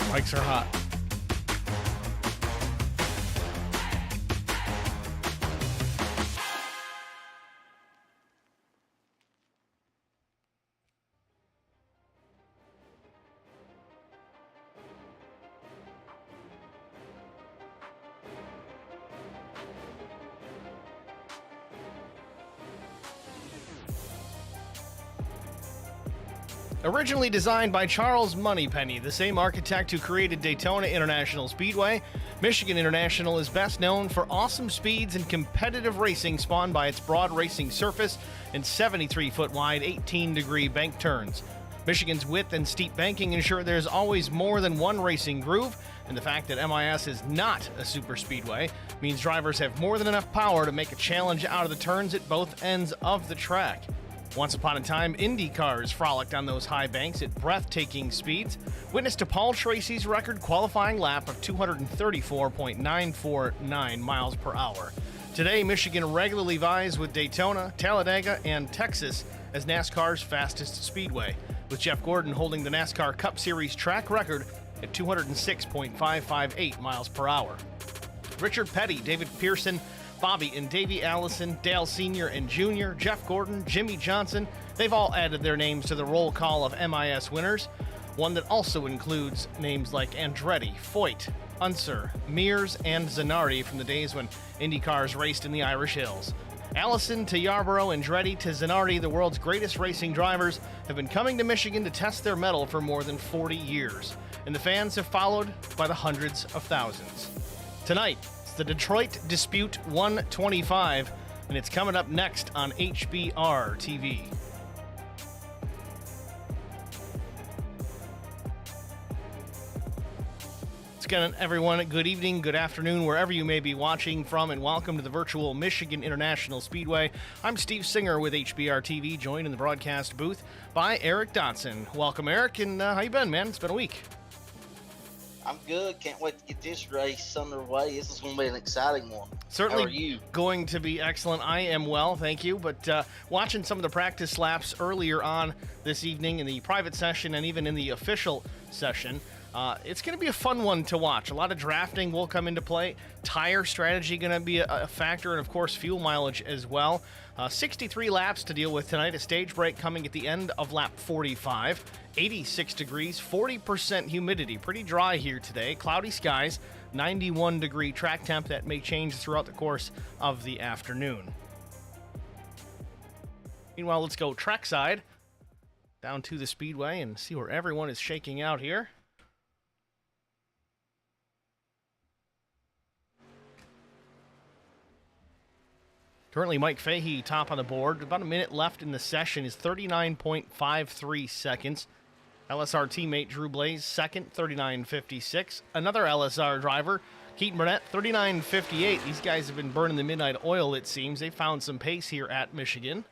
Bikes are hot. Originally designed by Charles Moneypenny, the same architect who created Daytona International Speedway, Michigan International is best known for awesome speeds and competitive racing spawned by its broad racing surface and 73-foot wide, 18-degree bank turns. Michigan's width and steep banking ensure there's always more than one racing groove, and the fact that MIS is not a super speedway means drivers have more than enough power to make a challenge out of the turns at both ends of the track. Once upon a time, Indy cars frolicked on those high banks at breathtaking speeds. Witness to Paul Tracy's record qualifying lap of 234.949 miles per hour. Today, Michigan regularly vies with Daytona, Talladega, and Texas as NASCAR's fastest speedway, with Jeff Gordon holding the NASCAR Cup Series track record at 206.558 miles per hour. Richard Petty, David Pearson, Bobby and Davey Allison, Dale Sr. and Jr., Jeff Gordon, Jimmy Johnson, they've all added their names to the roll call of MIS winners, one that also includes names like Andretti, Foyt, Unser, Mears, and Zanardi from the days when Indy cars raced in the Irish Hills. Allison to Yarborough, Andretti to Zanardi, the world's greatest racing drivers, have been coming to Michigan to test their mettle for more than 40 years, and the fans have followed by the hundreds of thousands. Tonight, the Detroit Dispute 125, and it's coming up next on HBR TV. It's again, everyone, good evening, good afternoon, wherever you may be watching from, and welcome to the virtual Michigan International Speedway. I'm Steve Singer with HBR TV, joined in the broadcast booth by Eric Dotson. Welcome, Eric, and how you been, man? It's been a week. I'm good. Can't wait to get this race underway. This is going to be an exciting one. Certainly How are you? Going to be excellent. I am well, thank you. But watching some of the practice laps earlier on this evening in the private session and even in the official session, it's going to be a fun one to watch. A lot of drafting will come into play. Tire strategy going to be a factor, and of course fuel mileage as well. 63 laps to deal with tonight. A stage break coming at the end of lap 45. 86 degrees, 40% humidity. Pretty dry here today. Cloudy skies, 91-degree track temp. That may change throughout the course of the afternoon. Meanwhile, let's go trackside down to the speedway and see where everyone is shaking out here. Currently, Mike Fahey top on the board. About a minute left in the session is 39.53 seconds. LSR teammate Drew Blaze, second, 39.56. Another LSR driver, Keaton Burnett, 39.58. These guys have been burning the midnight oil, it seems. They found some pace here at Michigan.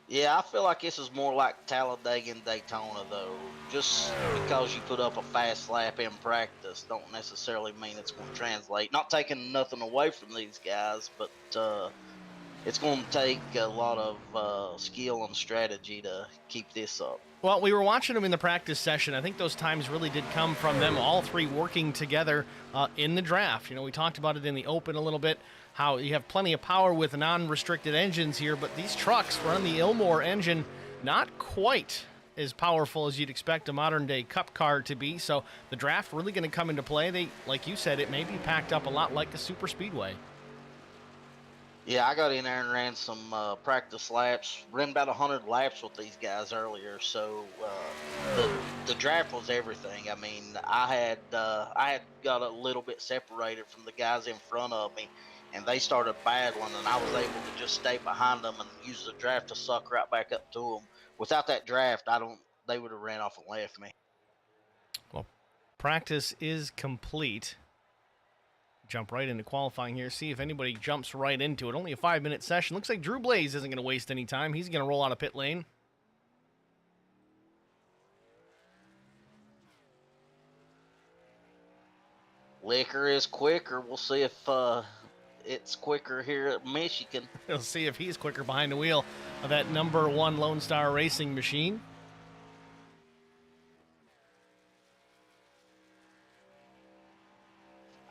Yeah, I feel like this is more like Talladega and Daytona, though. Just because you put up a fast lap in practice don't necessarily mean it's going to translate. Not taking nothing away from these guys, but it's going to take a lot of skill and strategy to keep this up. Well, we were watching them in the practice session. I think those times really did come from them all three working together in the draft. You know, we talked about it in the open a little bit, how you have plenty of power with non-restricted engines here, but these trucks run the Ilmor engine not quite as powerful as you'd expect a modern-day Cup car to be, so the draft really going to come into play. They, like you said, it may be packed up a lot like a super speedway. Yeah, I got in there and ran some practice laps. Ran about 100 laps with these guys earlier, so the draft was everything. I mean, I had got a little bit separated from the guys in front of me, and they started battling, and I was able to just stay behind them and use the draft to suck right back up to them. Without that draft, they would have ran off and left me. Well, practice is complete. Jump right into qualifying here, see if anybody jumps right into it. Only a 5-minute session. Looks like Drew Blaze isn't going to waste any time. He's going to roll out of pit lane. Liquor is quicker. We'll see if it's quicker here at Michigan. We'll see if he's quicker behind the wheel of that number one Lone Star Racing machine.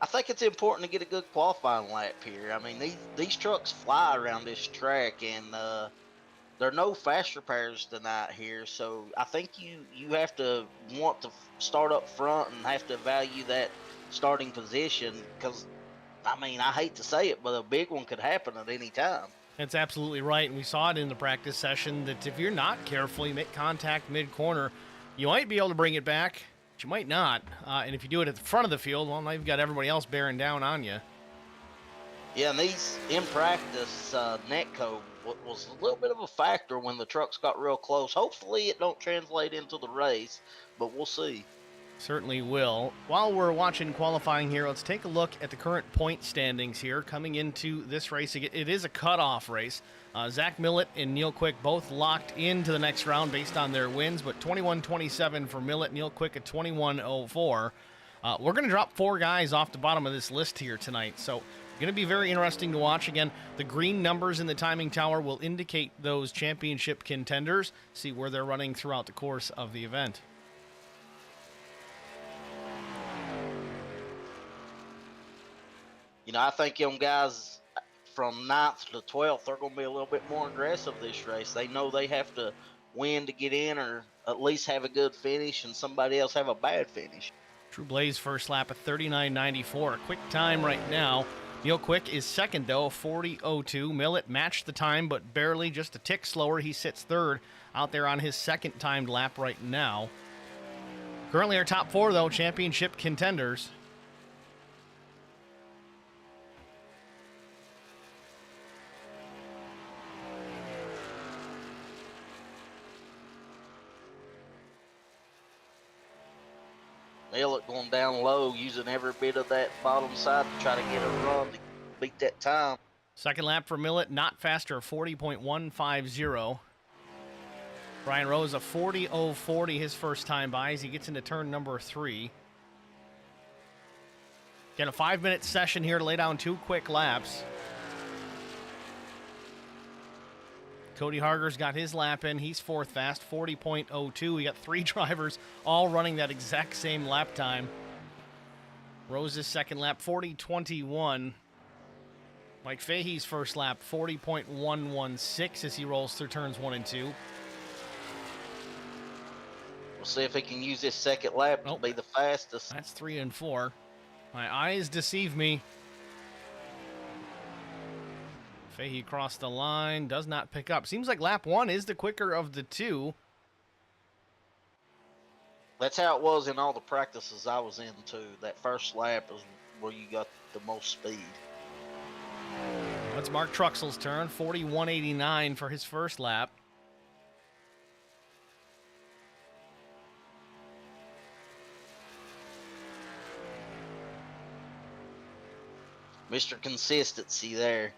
I think it's important to get a good qualifying lap here. I mean, these trucks fly around this track, and there are no fast repairs tonight here. So I think you have to want to start up front and have to value that starting position because I mean I hate to say it, but a big one could happen at any time. That's absolutely right. And we saw it in the practice session that if you're not careful, you make contact mid-corner, you might be able to bring it back, but you might not. And if you do it at the front of the field, well, now you've got everybody else bearing down on you. Yeah, and these in practice, netcode was a little bit of a factor when the trucks got real close. Hopefully, it don't translate into the race, but we'll see. Certainly will. While we're watching qualifying here, let's take a look at the current point standings here coming into this race. It is a cutoff race. Zach Millett and Neil Quick both locked into the next round based on their wins, but 21-27 for Millett, Neil Quick at 21-04. We're going to drop 4 guys off the bottom of this list here tonight, so going to be very interesting to watch. Again, the green numbers in the timing tower will indicate those championship contenders, see where they're running throughout the course of the event. You know, I think them guys from 9th to 12th are going to be a little bit more aggressive this race. They know they have to win to get in or at least have a good finish and somebody else have a bad finish. True Blaze first lap at 39.94. A quick time right now. Neil Quick is second, though, 40.02. Millett matched the time, but barely, just a tick slower. He sits third out there on his second timed lap right now. Currently our top 4, though, championship contenders. Millett going down low, using every bit of that bottom side to try to get a run to beat that time. Second lap for Millett, not faster, 40.150. Brian Rose, a 40.040 his first time by as he gets into turn number 3. Get a 5-minute session here to lay down 2 quick laps. Cody Harger's got his lap in. He's 4th fast, 40.02. We got 3 drivers all running that exact same lap time. Rose's second lap, 40.21. Mike Fahey's first lap, 40.116 as he rolls through turns 1 and 2. We'll see if he can use this second lap to be the fastest. That's 3 and 4. My eyes deceive me. Fahey crossed the line, does not pick up. Seems like lap 1 is the quicker of the 2. That's how it was in all the practices I was in, too. That first lap is where you got the most speed. That's Mark Truxell's turn, 41.89 for his first lap. Mr. Consistency there.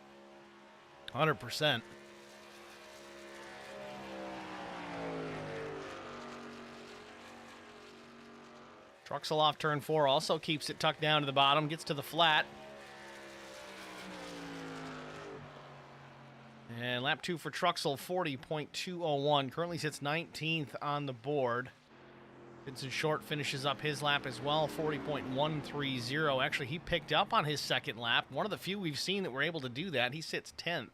100%. Truxell off turn 4 also keeps it tucked down to the bottom, gets to the flat. And lap 2 for Truxell, 40.201. Currently sits 19th on the board. Vincent Short finishes up his lap as well, 40.130. Actually, he picked up on his second lap. One of the few we've seen that were able to do that. He sits 10th.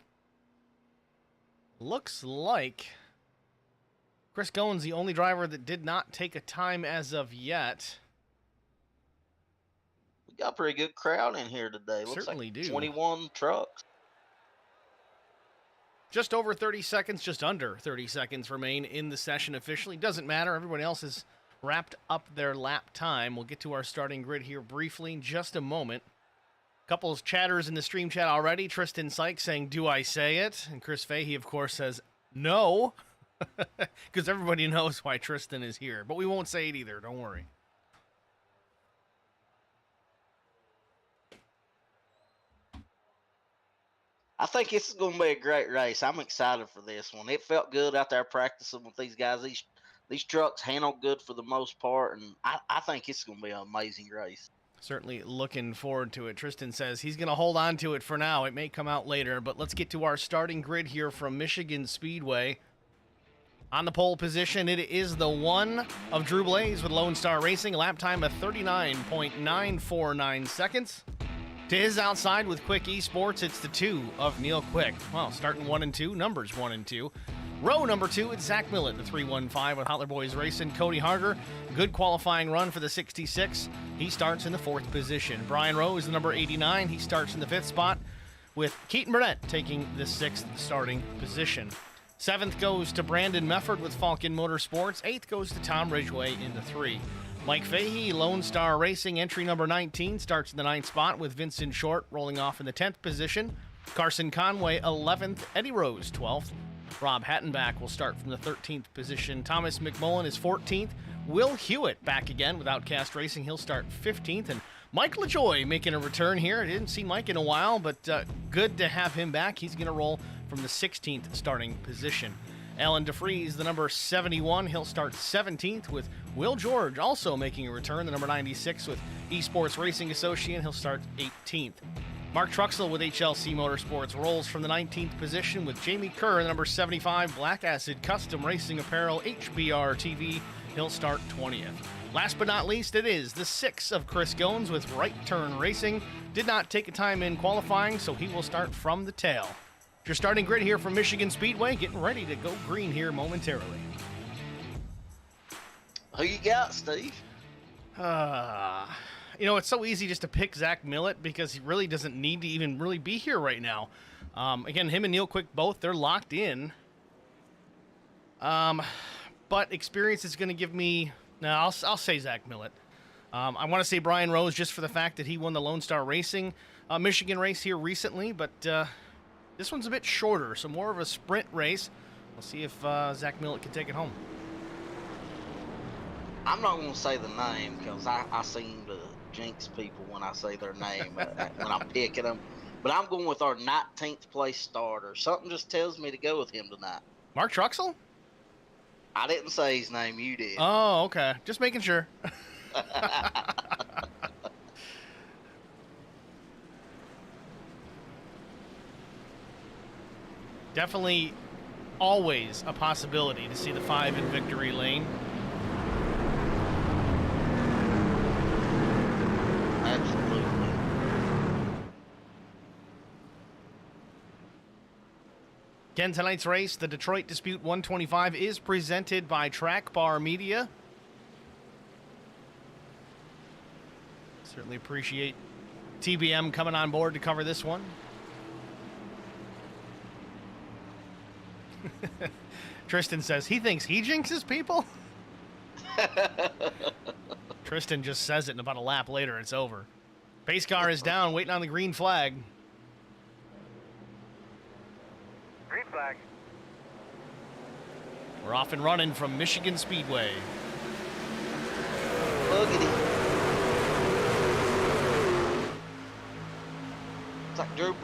Looks like Chris Gowen's the only driver that did not take a time as of yet. We got a pretty good crowd in here today. Looks Certainly like do. 21 trucks. Just over 30 seconds, just under 30 seconds remain in the session officially. Doesn't matter. Everyone else has wrapped up their lap time. We'll get to our starting grid here briefly in just a moment. Couple of chatters in the stream chat already. Tristan Sykes saying, "Do I say it?" And Chris Fahey, of course, says, "No," because everybody knows why Tristan is here. But we won't say it either. Don't worry. I think this is going to be a great race. I'm excited for this one. It felt good out there practicing with these guys. These trucks handle good for the most part, and I think it's going to be an amazing race. Certainly looking forward to it. Tristan says he's going to hold on to it for now. It may come out later, but let's get to our starting grid here from Michigan Speedway. On the pole position, it is the 1 of Drew Blaze with Lone Star Racing, a lap time of 39.949 seconds. To his outside with Quick Esports, it's the 2 of Neil Quick. Well, starting 1 and 2, numbers 1 and 2. Row number 2, it's Zach Millett, the 315 with Hotler Boys Racing. Cody Harger, good qualifying run for the 66. He starts in the 4th position. Brian Rowe is the number 89. He starts in the 5th spot, with Keaton Burnett taking the 6th starting position. 7th goes to Brandon Mefford with Falcon Motorsports. 8th goes to Tom Ridgway in the 3. Mike Fahey, Lone Star Racing, entry number 19, starts in the 9th spot with Vincent Short rolling off in the 10th position. Carson Conway, 11th. Eddie Rose, 12th. Rob Hattenbach will start from the 13th position. Thomas McMullen is 14th. Will Hewitt back again with Outcast Racing. He'll start 15th. And Mike LaJoy making a return here. I didn't see Mike in a while, but good to have him back. He's going to roll from the 16th starting position. Alan DeFries, the number 71, he'll start 17th, with Will George also making a return, the number 96 with Esports Racing Associate. He'll start 18th. Mark Truxell with HLC Motorsports rolls from the 19th position with Jamie Kerr, the number 75, Black Acid Custom Racing Apparel, HBR TV. He'll start 20th. Last but not least, it is the 6 of Chris Goins with Right Turn Racing. Did not take a time in qualifying, so he will start from the tail. Your starting grid here from Michigan Speedway, getting ready to go green here momentarily. Who you got, Steve? It's so easy just to pick Zach Millett because he really doesn't need to even really be here right now. Again, him and Neil Quick both, they're locked in. But experience is going to give me... No, I'll say Zach Millett. I want to say Brian Rose just for the fact that he won the Lone Star Racing Michigan race here recently, but this one's a bit shorter, so more of a sprint race. We'll see if Zach Millett can take it home. I'm not going to say the name because I seem to jinx people when I say their name when I'm picking them. But I'm going with our 19th place starter. Something just tells me to go with him tonight. Mark Truxell? I didn't say his name. You did. Oh, okay. Just making sure. Definitely always a possibility to see the 5 in victory lane. Absolutely. Again, tonight's race, the Detroit Dispute 125, is presented by Trackbar Media. Certainly appreciate TBM coming on board to cover this one. Tristan says he thinks he jinxes people. Tristan just says it, and about a lap later, it's over. Pace car is down, waiting on the green flag. Green flag. We're off and running from Michigan Speedway. Lookity. It's like Drew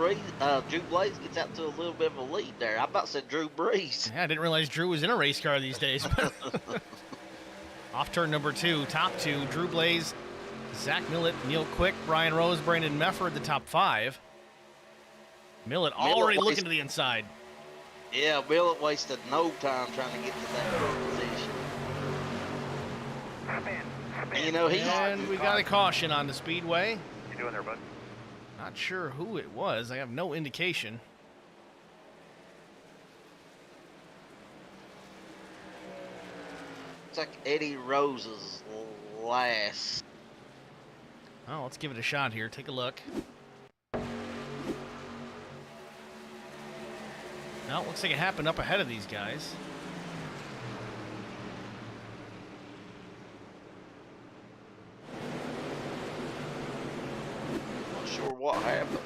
Blaze gets out to a little bit of a lead there. I about said Drew Brees. Yeah, I didn't realize Drew was in a race car these days. Off turn number 2, top 2, Drew Blaze, Zach Millett, Neil Quick, Brian Rose, Brandon Mefford, the top 5. Millett already looking to the inside. Yeah, Millett wasted no time trying to get to that position. And we got a caution on the speedway. You doing there, bud? Not sure who it was. I have no indication. It's like Eddie Rose's last. Oh, let's give it a shot here. Take a look. No, looks like it happened up ahead of these guys. Not sure what happened.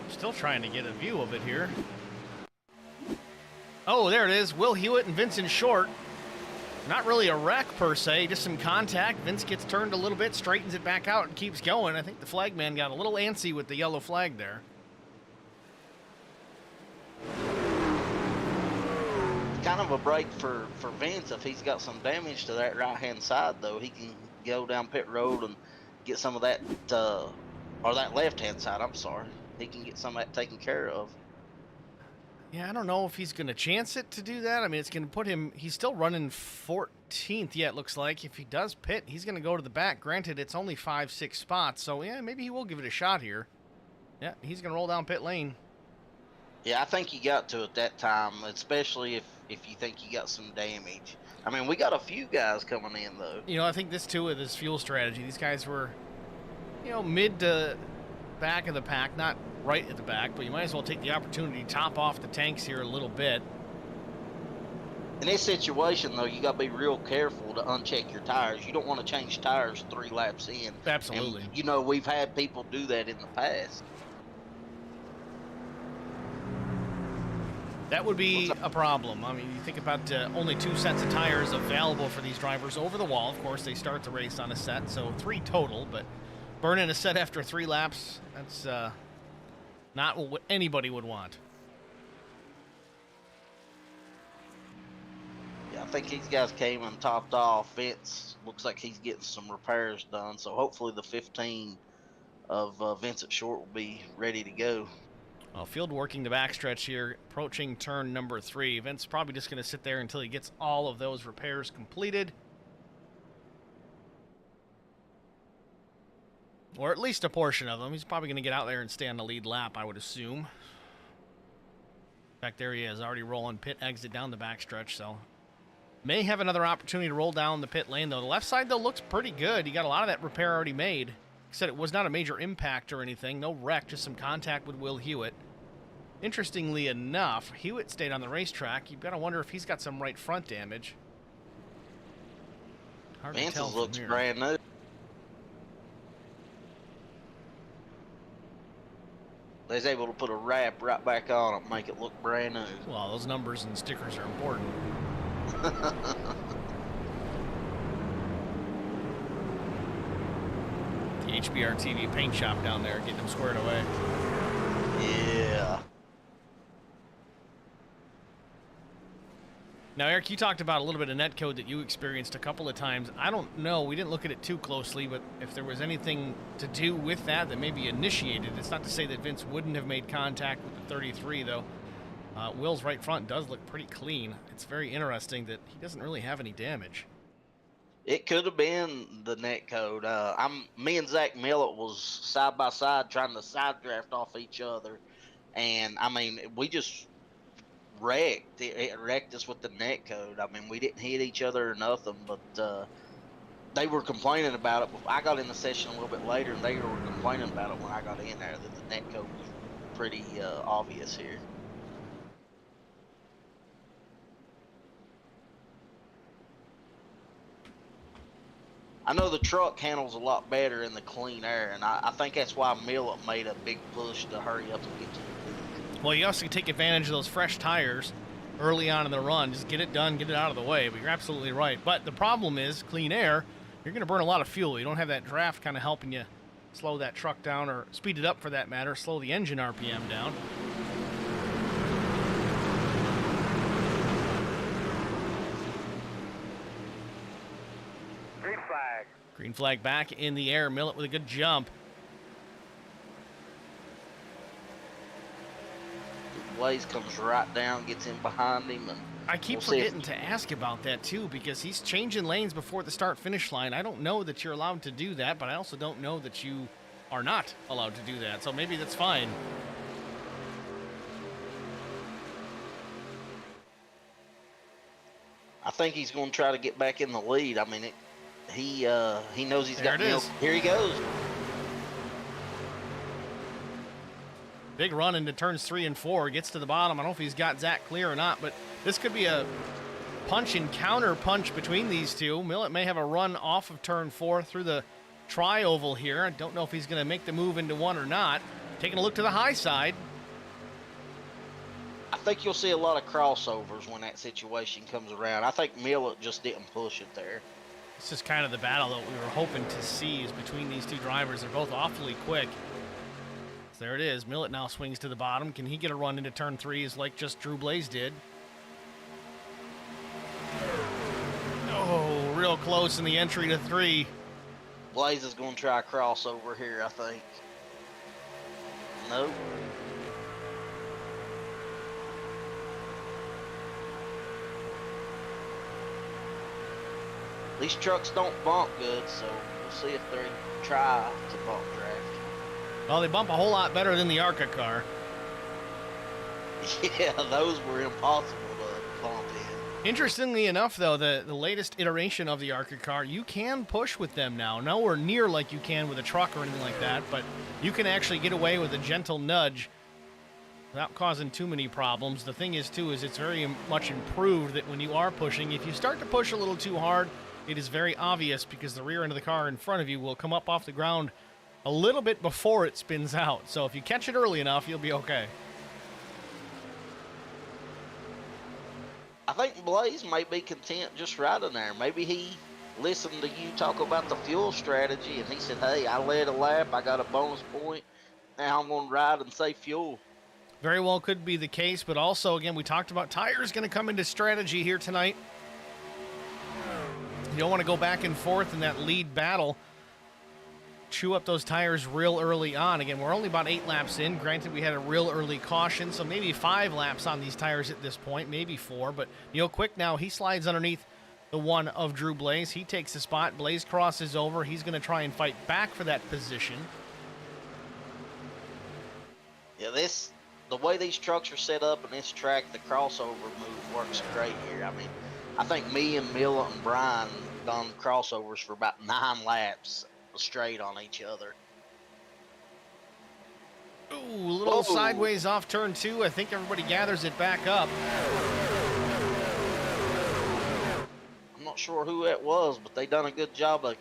Still trying to get a view of it here. Oh, there it is. Will Hewitt and Vincent Short. Not really a wreck per se, just some contact. Vince gets turned a little bit, straightens it back out, and keeps going. I think the flagman got a little antsy with the yellow flag there. Kind of a break for Vince if he's got some damage to that right-hand side, though. He can go down pit road and get some of that, or that left-hand side, I'm sorry. He can get some of that taken care of. Yeah, I don't know if he's going to chance it to do that. I mean, it's going to put him, he's still running 14th, yeah, it looks like. If he does pit, he's going to go to the back. Granted, it's only 5-6 spots, so yeah, maybe he will give it a shot here. Yeah, he's going to roll down pit lane. Yeah, I think you got to at that time, especially if you think you got some damage. I mean, we got a few guys coming in, though. You know, I think this, too, with his fuel strategy, these guys were, you know, mid to back of the pack, not right at the back, but you might as well take the opportunity to top off the tanks here a little bit. In this situation, though, you got to be real careful to uncheck your tires. You don't want to change tires 3 laps in. Absolutely. And, you know, we've had people do that in the past. That would be a problem. I mean, you think about only 2 sets of tires available for these drivers over the wall. Of course, they start the race on a set, so 3 total, but burning a set after 3 laps, that's not what anybody would want. Yeah, I think these guys came and topped off. Vince looks like he's getting some repairs done, so hopefully the 15 of Vincent Short will be ready to go. Well, field working the backstretch here, approaching turn number 3. Vince probably just going to sit there until he gets all of those repairs completed. Or at least a portion of them. He's probably going to get out there and stay on the lead lap, I would assume. In fact, there he is, already rolling pit exit down the backstretch, so may have another opportunity to roll down the pit lane, though. The left side, though, looks pretty good. He got a lot of that repair already made. Like I said, it was not a major impact or anything. No wreck, just some contact with Will Hewitt. Interestingly enough, Hewitt stayed on the racetrack. You've got to wonder if he's got some right front damage. Hard to tell Vince's from looks here. brand new. They was able to put a wrap right back on it, make it look brand new. Well, those numbers and stickers are important. The HBR TV paint shop down there, getting them squared away. Yeah. Now, Eric, you talked about a little bit of netcode that you experienced a couple of times. I don't know. We didn't look at it too closely, but if there was anything to do with that maybe initiated, it's not to say that Vince wouldn't have made contact with the 33, though. Will's right front does look pretty clean. It's very interesting that he doesn't really have any damage. It could have been the netcode. Me and Zach Millett was side by side trying to side draft off each other, and I mean we just wrecked. It wrecked us with the netcode. I mean we didn't hit each other or nothing, but they were complaining about it. I got in the session a little bit later, and they were complaining about it when I got in there that the netcode was pretty obvious here. I know the truck handles a lot better in the clean air, and I think that's why Millett made a big push to hurry up and get to the lead. Well, you also take advantage of those fresh tires early on in the run. Just get it done, get it out of the way. But you're absolutely right. But the problem is, clean air, you're going to burn a lot of fuel. You don't have that draft kind of helping you slow that truck down, or speed it up for that matter, slow the engine RPM down. Green flag. Green flag back in the air. Millett with a good jump. Blaze comes right down, gets in behind him, and I keep forgetting to ask about that too, because he's changing lanes before the start-finish line. I don't know that you're allowed to do that, but I also don't know that you are not allowed to do that. So maybe that's fine. I think he's going to try to get back in the lead. I mean, he knows he's got milk. Here he goes. Big run into turns 3 and 4. Gets to the bottom. I don't know if he's got Zach clear or not, but this could be a punch and counter punch between these two. Millett may have a run off of turn 4 through the tri-oval here. I don't know if he's going to make the move into one or not. Taking a look to the high side. I think you'll see a lot of crossovers when that situation comes around. I think Millett just didn't push it there. This is kind of the battle that we were hoping to see, is between these two drivers. They're both awfully quick. So there it is. Millett now swings to the bottom. Can he get a run into turn 3 as like just Drew Blaze did? Oh, real close in the entry to 3. Blaze is going to try a crossover here, I think. Nope. These trucks don't bump good, so we'll see if they try to bump draft. Well, they bump a whole lot better than the ARCA car. Yeah, those were impossible to bump in. Interestingly enough, though, the latest iteration of the ARCA car, you can push with them now. Nowhere near like you can with a truck or anything like that, but you can actually get away with a gentle nudge without causing too many problems. The thing is, too, is it's very much improved that when you are pushing, if you start to push a little too hard, it is very obvious because the rear end of the car in front of you will come up off the ground a little bit before it spins out. So if you catch it early enough, you'll be okay. I think Blaze might be content just riding there. Maybe he listened to you talk about the fuel strategy, and he said, hey, I led a lap, I got a bonus point, now I'm going to ride and save fuel. Very well could be the case, but also, again, we talked about tires going to come into strategy here tonight. You don't want to go back and forth in that lead battle. Chew up those tires real early on. Again, we're only about 8 laps in. Granted, we had a real early caution, so maybe 5 laps on these tires at this point, maybe 4. But Neil Quick now, he slides underneath the one of Drew Blaze. He takes the spot. Blaze crosses over. He's going to try and fight back for that position. Yeah, the way these trucks are set up in this track, the crossover move works great here. I mean, I think me and Miller and Brian done crossovers for about 9 laps straight on each other. Ooh, a little sideways off turn 2. I think everybody gathers it back up. I'm not sure who that was, but they done a good job of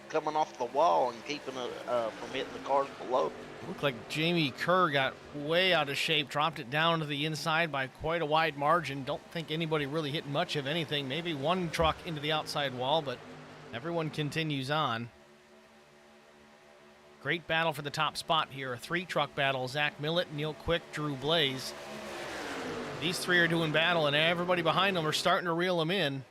coming off the wall and keeping it from hitting the cars below. Looked like Jamie Kerr got way out of shape, dropped it down to the inside by quite a wide margin. Don't think anybody really hit much of anything. Maybe one truck into the outside wall, but everyone continues on. Great battle for the top spot here. A 3-truck battle. Zach Millett, Neil Quick, Drew Blaze. These 3 are doing battle, and everybody behind them are starting to reel them in.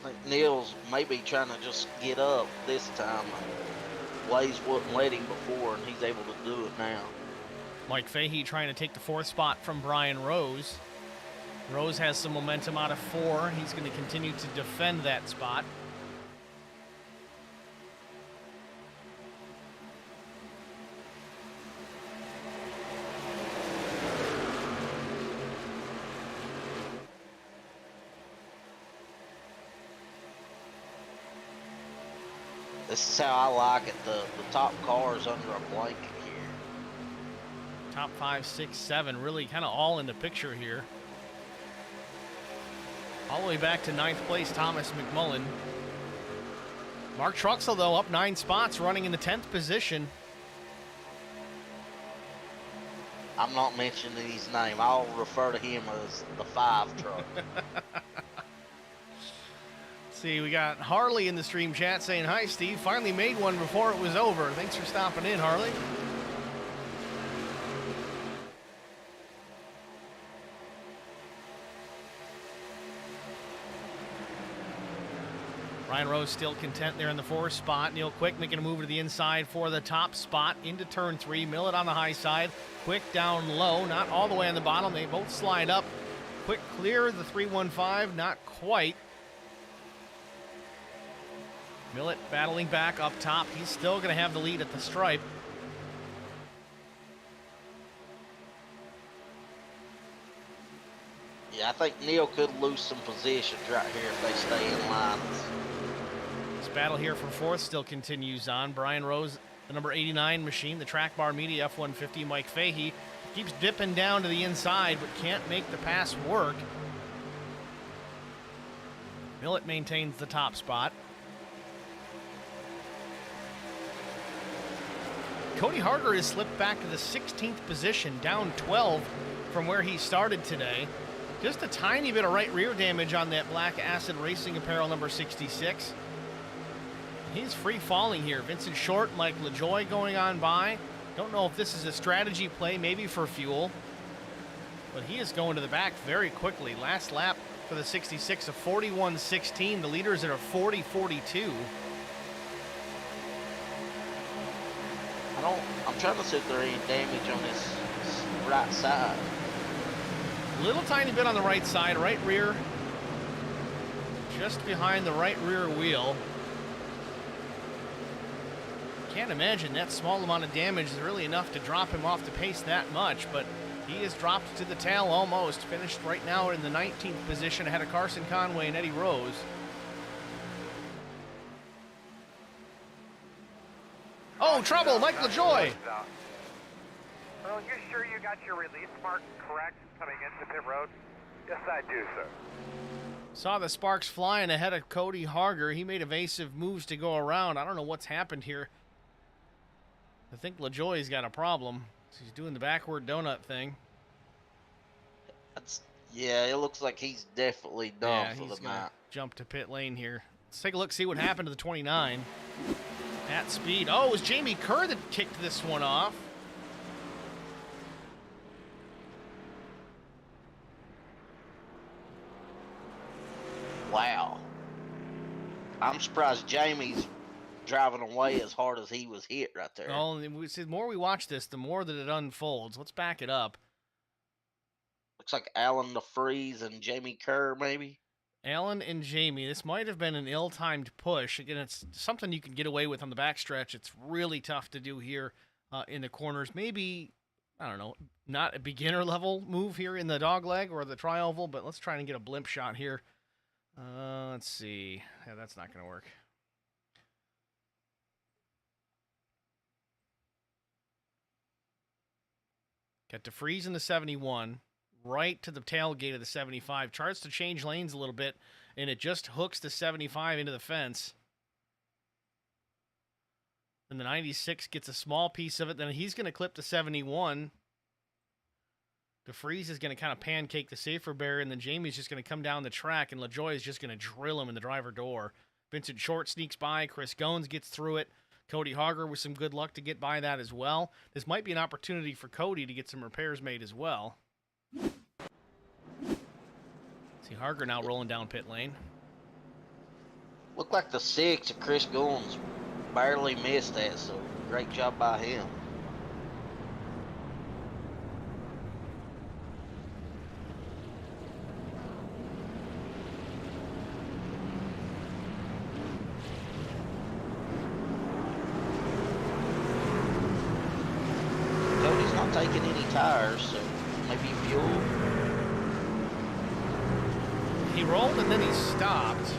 I think Neil's maybe trying to just get up this time. Blaze wouldn't let him before, and he's able to do it now. Mike Fahey trying to take the 4th spot from Brian Rose. Rose has some momentum out of 4. He's going to continue to defend that spot. This is how I like it. The top cars under a blanket here. Top 5, 6, 7, really kind of all in the picture here. All the way back to 9th place, Thomas McMullen. Mark Truxell, though, up 9 spots, running in the 10th position. I'm not mentioning his name. I'll refer to him as the 5 truck. See, we got Harley in the stream chat saying, hi, Steve. Finally made one before it was over. Thanks for stopping in, Harley. Ryan Rose still content there in the 4th spot. Neil Quick making a move to the inside for the top spot into turn 3. Millett on the high side. Quick down low, not all the way on the bottom. They both slide up. Quick clear the 315, not quite. Millett battling back up top. He's still going to have the lead at the stripe. Yeah, I think Neil could lose some positions right here if they stay in line. This battle here for 4th still continues on. Brian Rose, the number 89 machine, the Trackbar Media F-150. Mike Fahey keeps dipping down to the inside, but can't make the pass work. Millett maintains the top spot. Cody Harder has slipped back to the 16th position, down 12 from where he started today. Just a tiny bit of right rear damage on that Black Acid Racing Apparel number 66. He's free falling here. Vincent Short, Mike LaJoy going on by. Don't know if this is a strategy play, maybe for fuel. But he is going to the back very quickly. Last lap for the 66 of 41.16. The leaders at a 40.42. I'm trying to see if there's any damage on this right side. Little tiny bit on the right side, right rear. Just behind the right rear wheel. Can't imagine that small amount of damage is really enough to drop him off the pace that much, but he is dropped to the tail almost. Finished right now in the 19th position ahead of Carson Conway and Eddie Rose. Oh, trouble, Mike LaJoy. Well, you sure you got your release mark correct coming into pit road? Yes, I do, sir. Saw the sparks flying ahead of Cody Harger. He made evasive moves to go around. I don't know what's happened here. I think LaJoy's got a problem. He's doing the backward donut thing. Yeah, it looks like he's definitely done for the night. Jump to pit lane here. Let's take a look, see what happened to the 29. At speed. Oh, it was Jamie Kerr that kicked this one off. Wow. I'm surprised Jamie's driving away as hard as he was hit right there. Oh, the more we watch this, the more that it unfolds. Let's back it up. Looks like Alan DeFreeze and Jamie Kerr, maybe. Alan and Jamie. This might have been an ill-timed push. Again, it's something you can get away with on the backstretch. It's really tough to do here in the corners. Maybe, I don't know, not a beginner-level move here in the dogleg or the tri-oval, but let's try and get a blimp shot here. Let's see. Yeah, that's not going to work. Got DeFreeze in the 71. Right to the tailgate of the 75. Tries to change lanes a little bit, and it just hooks the 75 into the fence. And the 96 gets a small piece of it. Then he's going to clip the 71. DeFreeze is going to kind of pancake the safer barrier, and then Jamie's just going to come down the track, and LaJoy is just going to drill him in the driver door. Vincent Short sneaks by. Chris Goins gets through it. Cody Harger with some good luck to get by that as well. This might be an opportunity for Cody to get some repairs made as well. See Harger now rolling down pit lane. Looked like the 6 of Chris Goins barely missed that, so great job by him. Cody's not taking any tires, so maybe fuel. He rolled and then he stopped.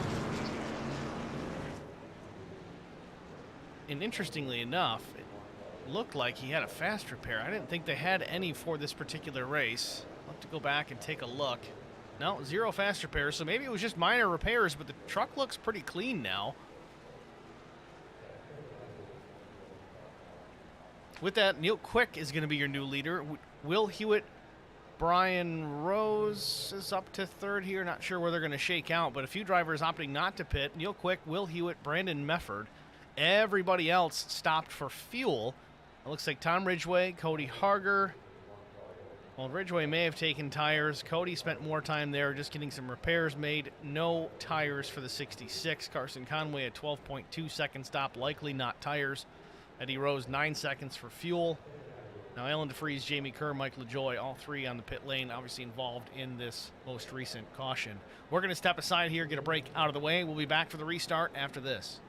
And interestingly enough, it looked like he had a fast repair. I didn't think they had any for this particular race. I'll have to go back and take a look. No, 0 fast repairs, so maybe it was just minor repairs, but the truck looks pretty clean now. With that, Neil Quick is going to be your new leader. Will Hewitt, Brian Rose is up to third here. Not sure where they're going to shake out, but a few drivers opting not to pit. Neil Quick, Will Hewitt, Brandon Mefford. Everybody else stopped for fuel. It looks like Tom Ridgway, Cody Harger. Well, Ridgway may have taken tires. Cody spent more time there just getting some repairs made. No tires for the 66. Carson Conway a 12.2 second stop, likely not tires. Eddie Rose 9 seconds for fuel. Now Alan DeFreeze, Jamie Kerr, Mike LaJoy, all three on the pit lane, obviously involved in this most recent caution. We're going to step aside here, get a break out of the way. We'll be back for the restart after this.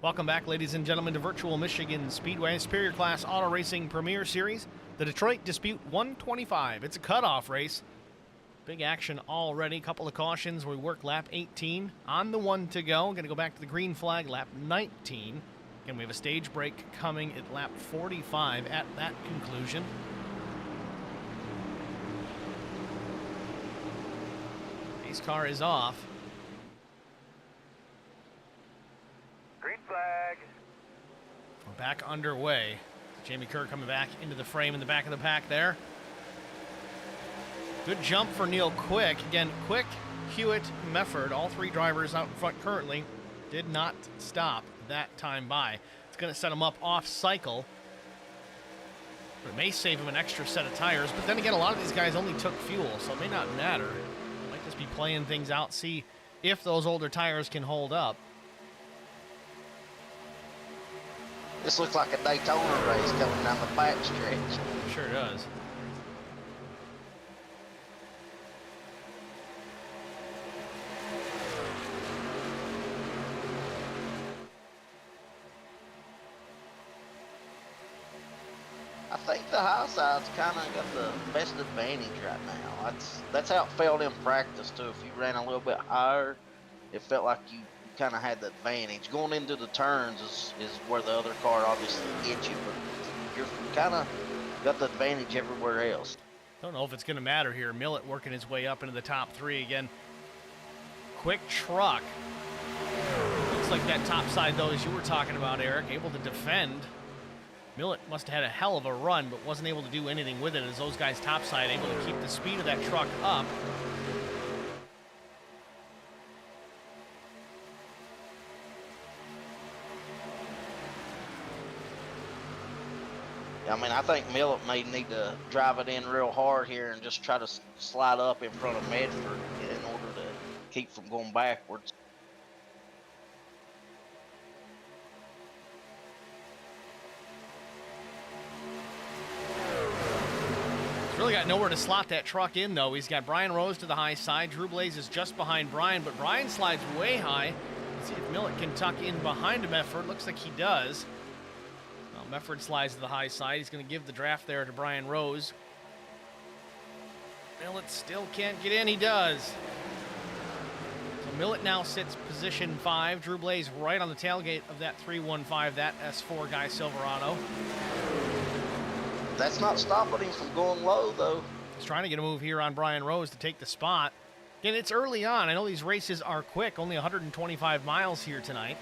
Welcome back, ladies and gentlemen, to Virtual Michigan Speedway Superior Class Auto Racing Premier Series, the Detroit Dispute 125. It's a cutoff race. Big action already. Couple of cautions. We work lap 18 on the one to go. Going to go back to the green flag, lap 19. Again, we have a stage break coming at lap 45 at that conclusion. Pace car is off. Green flag. We're back underway. Jamie Kerr coming back into the frame in the back of the pack there. Good jump for Neil Quick. Again, Quick, Hewitt, Mefford, all three drivers out in front currently, did not stop that time by. It's going to set them up off cycle. But it may save them an extra set of tires. But then again, a lot of these guys only took fuel, so it may not matter. Might just be playing things out, see if those older tires can hold up. This looks like a Daytona race coming down the back stretch. Sure does. I think the high side's kind of got the best advantage right now. That's how it felt in practice too. If you ran a little bit higher, it felt like you kind of had the advantage. Going into the turns is where the other car obviously hit you, but you're kind of got the advantage everywhere else. Don't know if it's going to matter here. Millett working his way up into the top three again. Quick truck. Looks like that top side, though, as you were talking about, Eric, able to defend. Millett must have had a hell of a run, but wasn't able to do anything with it as those guys topside able to keep the speed of that truck up. I mean, I think Millett may need to drive it in real hard here and just try to slide up in front of Medford in order to keep from going backwards. Really got nowhere to slot that truck in, though. He's got Brian Rose to the high side. Drew Blaze is just behind Brian, but Brian slides way high. Let's see if Millett can tuck in behind Mefford. Looks like he does. Well, Mefford slides to the high side. He's going to give the draft there to Brian Rose. Millett still can't get in. He does. So Millett now sits position 5. Drew Blaze right on the tailgate of that 315, that S4 guy Silverado. That's not stopping him from going low, though. He's trying to get a move here on Brian Rose to take the spot. Again, it's early on. I know these races are quick, only 125 miles here tonight.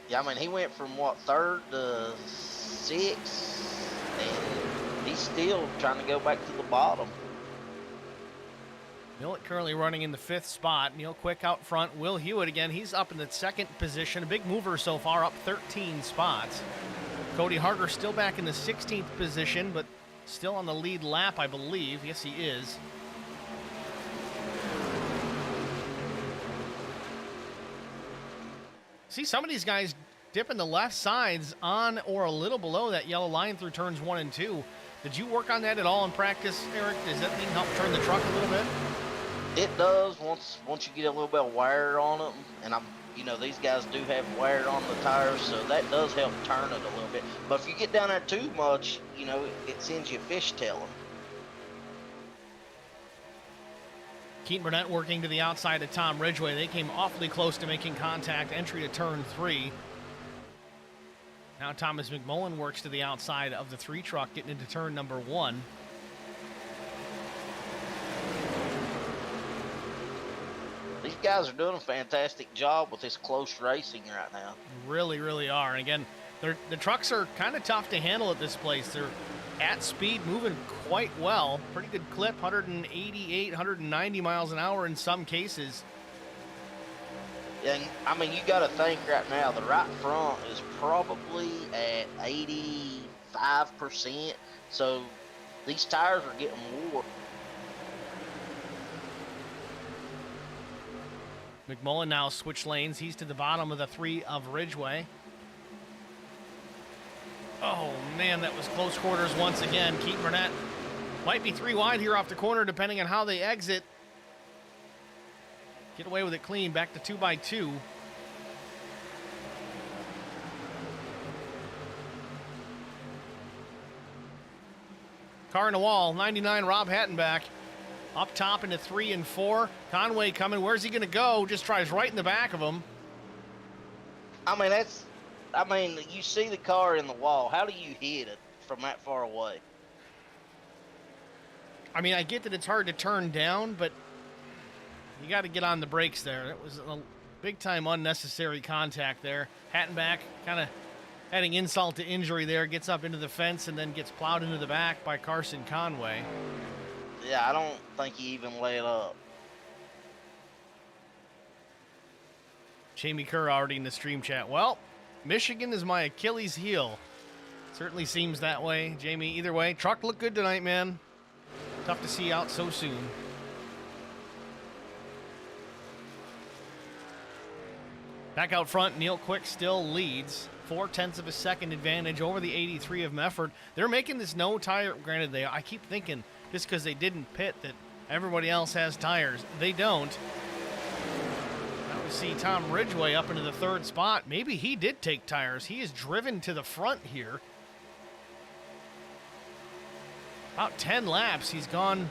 Yeah, I mean, he went from, what, 3rd to 6th, and he's still trying to go back to the bottom. Millett currently running in the 5th spot. Neil Quick out front. Will Hewitt again. He's up in the 2nd position. A big mover so far, up 13 spots. Cody Harger still back in the 16th position, but still on the lead lap, I believe. Yes, he is. See, some of these guys dipping the left sides on or a little below that yellow line through turns 1 and 2. Did you work on that at all in practice, Eric? Does that thing help turn the truck a little bit? It does once you get a little bit of wear on them, and these guys do have wear on the tires, so that does help turn it a little bit. But if you get down there too much, it sends you fishtailing. Keaton Burnett working to the outside of Tom Ridgway. They came awfully close to making contact, entry to turn 3. Now Thomas McMullen works to the outside of the 3 truck, getting into turn number 1. These guys are doing a fantastic job with this close racing right now. Really, really are. And again, the trucks are kind of tough to handle at this place. They're at speed, moving quite well. Pretty good clip, 188, 190 miles an hour in some cases. And, I mean, you got to think right now, the right front is probably at 85%. So these tires are getting wore. McMullen now switch lanes. He's to the bottom of the 3 of Ridgway. Oh, man, that was close quarters once again. Keaton Burnett might be 3 wide here off the corner, depending on how they exit. get away with it clean. Back to 2x2. Car in the wall, 99 Rob Hattenback. Up top into 3 and 4. Conway coming. Where's he going to go? Just tries right in the back of him. I mean, you see the car in the wall. How do you hit it from that far away? I mean, I get that it's hard to turn down, but you got to get on the brakes there. It was a big-time unnecessary contact there. Hattenback kind of adding insult to injury there. Gets up into the fence and then gets plowed into the back by Carson Conway. Yeah, I don't think he even laid up. Jamie Kerr already in the stream chat. Well, Michigan is my Achilles heel. Certainly seems that way. Jamie, either way, truck looked good tonight, man. Tough to see out so soon. Back out front, Neil Quick still leads. 0.4 of a second advantage over the 83 of Mefford. They're making this no tire. Granted, I keep thinking just because they didn't pit that everybody else has tires. They don't. Now we see Tom Ridgway up into the 3rd spot. Maybe he did take tires. He is driven to the front here. About 10 laps. He's gone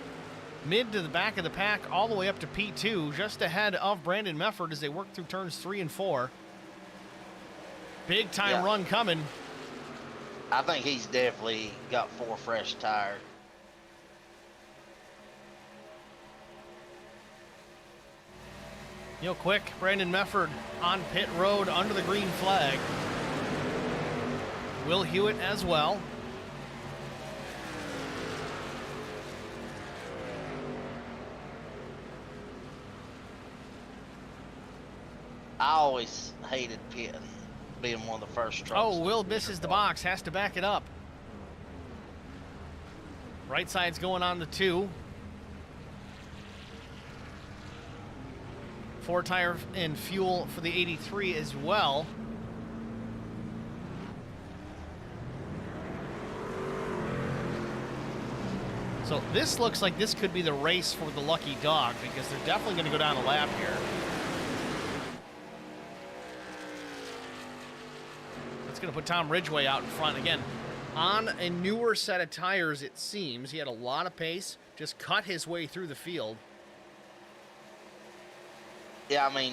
mid to the back of the pack all the way up to P2, just ahead of Brandon Mefford as they work through turns 3 and 4. Big time run coming. I think he's definitely got 4 fresh tires. Neil Quick, Brandon Mefford on pit road under the green flag. Will Hewitt as well. I always hated pitting, being one of the first trucks. Oh, Will misses the box, has to back it up. Right side's going on the 2. 4 tire and fuel for the 83 as well. So this looks like this could be the race for the lucky dog because they're definitely going to go down a lap here. That's going to put Tom Ridgway out in front again. On a newer set of tires, it seems. He had a lot of pace, just cut his way through the field. Yeah, I mean,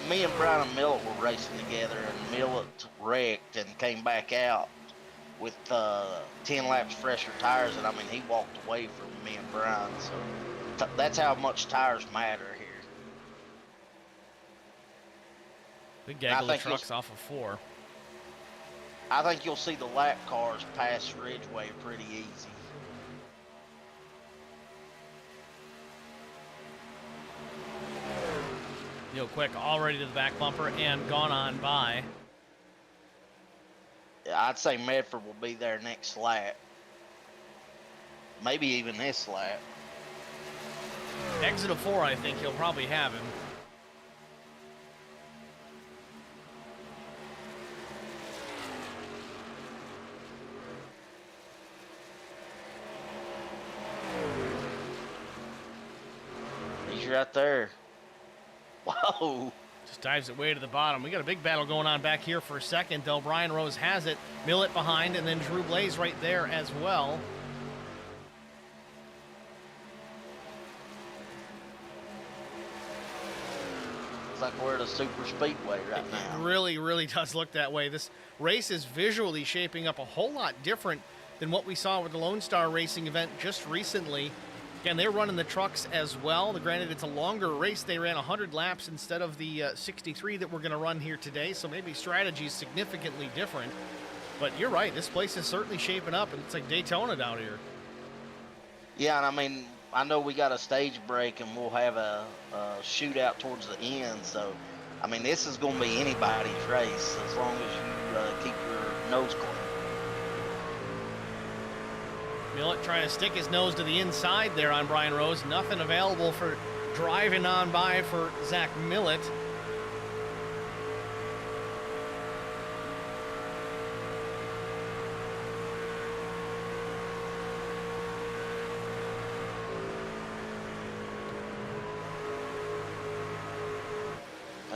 me and Brian and Millett were racing together, and Millett wrecked and came back out with 10 laps fresher tires, and I mean, he walked away from me and Brian, so that's how much tires matter here. Big gaggle of trucks off of 4. I think you'll see the lap cars pass Ridgway pretty easy. Neil Quick already to the back bumper and gone on by. Yeah, I'd say Medford will be there next lap. Maybe even this lap. Exit of 4, I think he'll probably have him. He's right there. Whoa. Just dives it way to the bottom. We got a big battle going on back here for a second, though. Brian Rose has it. Millett behind, and then Drew Blaze right there as well. It's like we're at a super speedway right now. It really, really does look that way. This race is visually shaping up a whole lot different than what we saw with the Lone Star Racing event just recently. Again, they're running the trucks as well. Granted, it's a longer race. They ran 100 laps instead of the 63 that we're going to run here today, so maybe strategy is significantly different. But you're right. This place is certainly shaping up, and it's like Daytona down here. Yeah, and I mean, I know we got a stage break, and we'll have a shootout towards the end. So, I mean, this is going to be anybody's race as long as you keep your nose clean. Millett trying to stick his nose to the inside there on Brian Rose. Nothing available for driving on by for Zach Millett.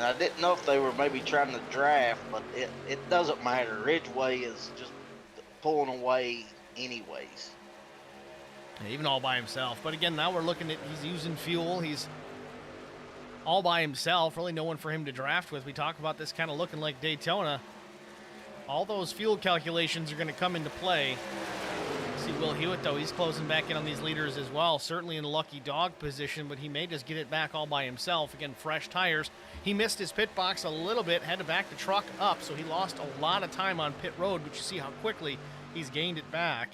I didn't know if they were maybe trying to draft, but it doesn't matter. Ridgeway is just pulling away anyways. Yeah, even all by himself. But again, now we're looking at he's using fuel. He's all by himself. Really no one for him to draft with. We talk about this kind of looking like Daytona. All those fuel calculations are going to come into play. See Will Hewitt, though, he's closing back in on these leaders as well. Certainly in a lucky dog position, but he may just get it back all by himself. Again, fresh tires. He missed his pit box a little bit, had to back the truck up, so he lost a lot of time on pit road, but you see how quickly he's gained it back.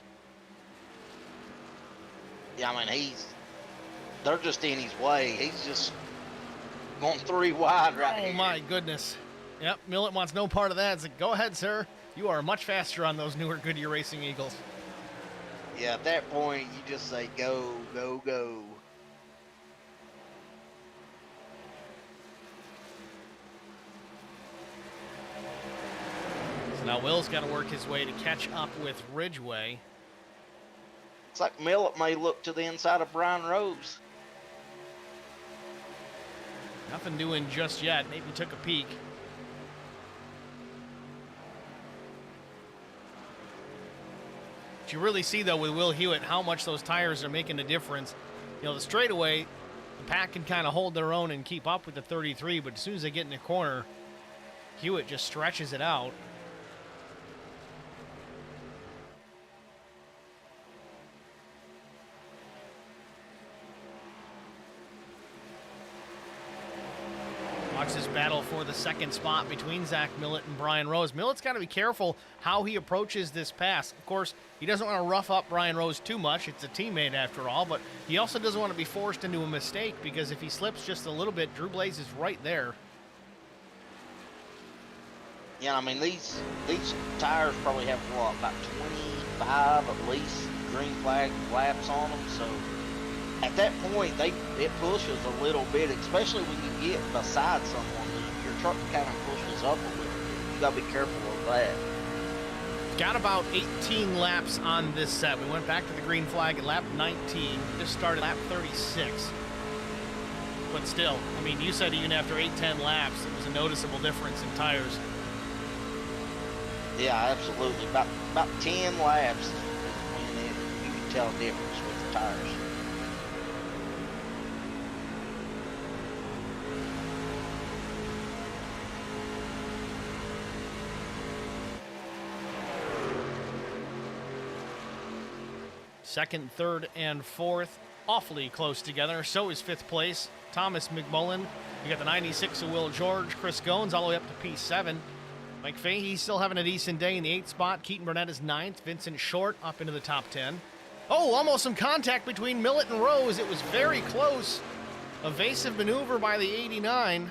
Yeah, I mean, they're just in his way. He's just going 3 wide right here. Oh, my goodness. Yep, Millett wants no part of that. It's like, go ahead, sir. You are much faster on those newer Goodyear Racing Eagles. Yeah, at that point, you just say, go, go, go. So now Will's got to work his way to catch up with Ridgeway. It's like Millett may look to the inside of Brian Rose. Nothing doing just yet. Maybe took a peek. But you really see, though, with Will Hewitt, how much those tires are making a difference. You know, the straightaway, the pack can kind of hold their own and keep up with the 33, but as soon as they get in the corner, Hewitt just stretches it out. Watch this battle for the second spot between Zach Millett and Brian Rose. Millett's got to be careful how he approaches this pass. Of course, he doesn't want to rough up Brian Rose too much. It's a teammate after all, but he also doesn't want to be forced into a mistake because if he slips just a little bit, Drew Blaze is right there. Yeah, I mean, these tires probably have, what, about 25 at least green flag laps on them, so at that point, it pushes a little bit, especially when you get beside someone. Your truck kind of pushes up a little bit. You got to be careful of that. Got about 18 laps on this set. We went back to the green flag at lap 19. Just started lap 36. But still, I mean, you said even after 8-10 laps, it was a noticeable difference in tires. Yeah, absolutely. About 10 laps is when you can tell a difference with the tires. Second, third, and fourth, awfully close together. So is fifth place, Thomas McMullen. You got the 96 of Will George, Chris Goins all the way up to P7. Mike Fahey's still having a decent day in the 8th spot. Keaton Burnett is 9th. Vincent Short up into the top 10. Oh, almost some contact between Millett and Rose. It was very close. Evasive maneuver by the 89.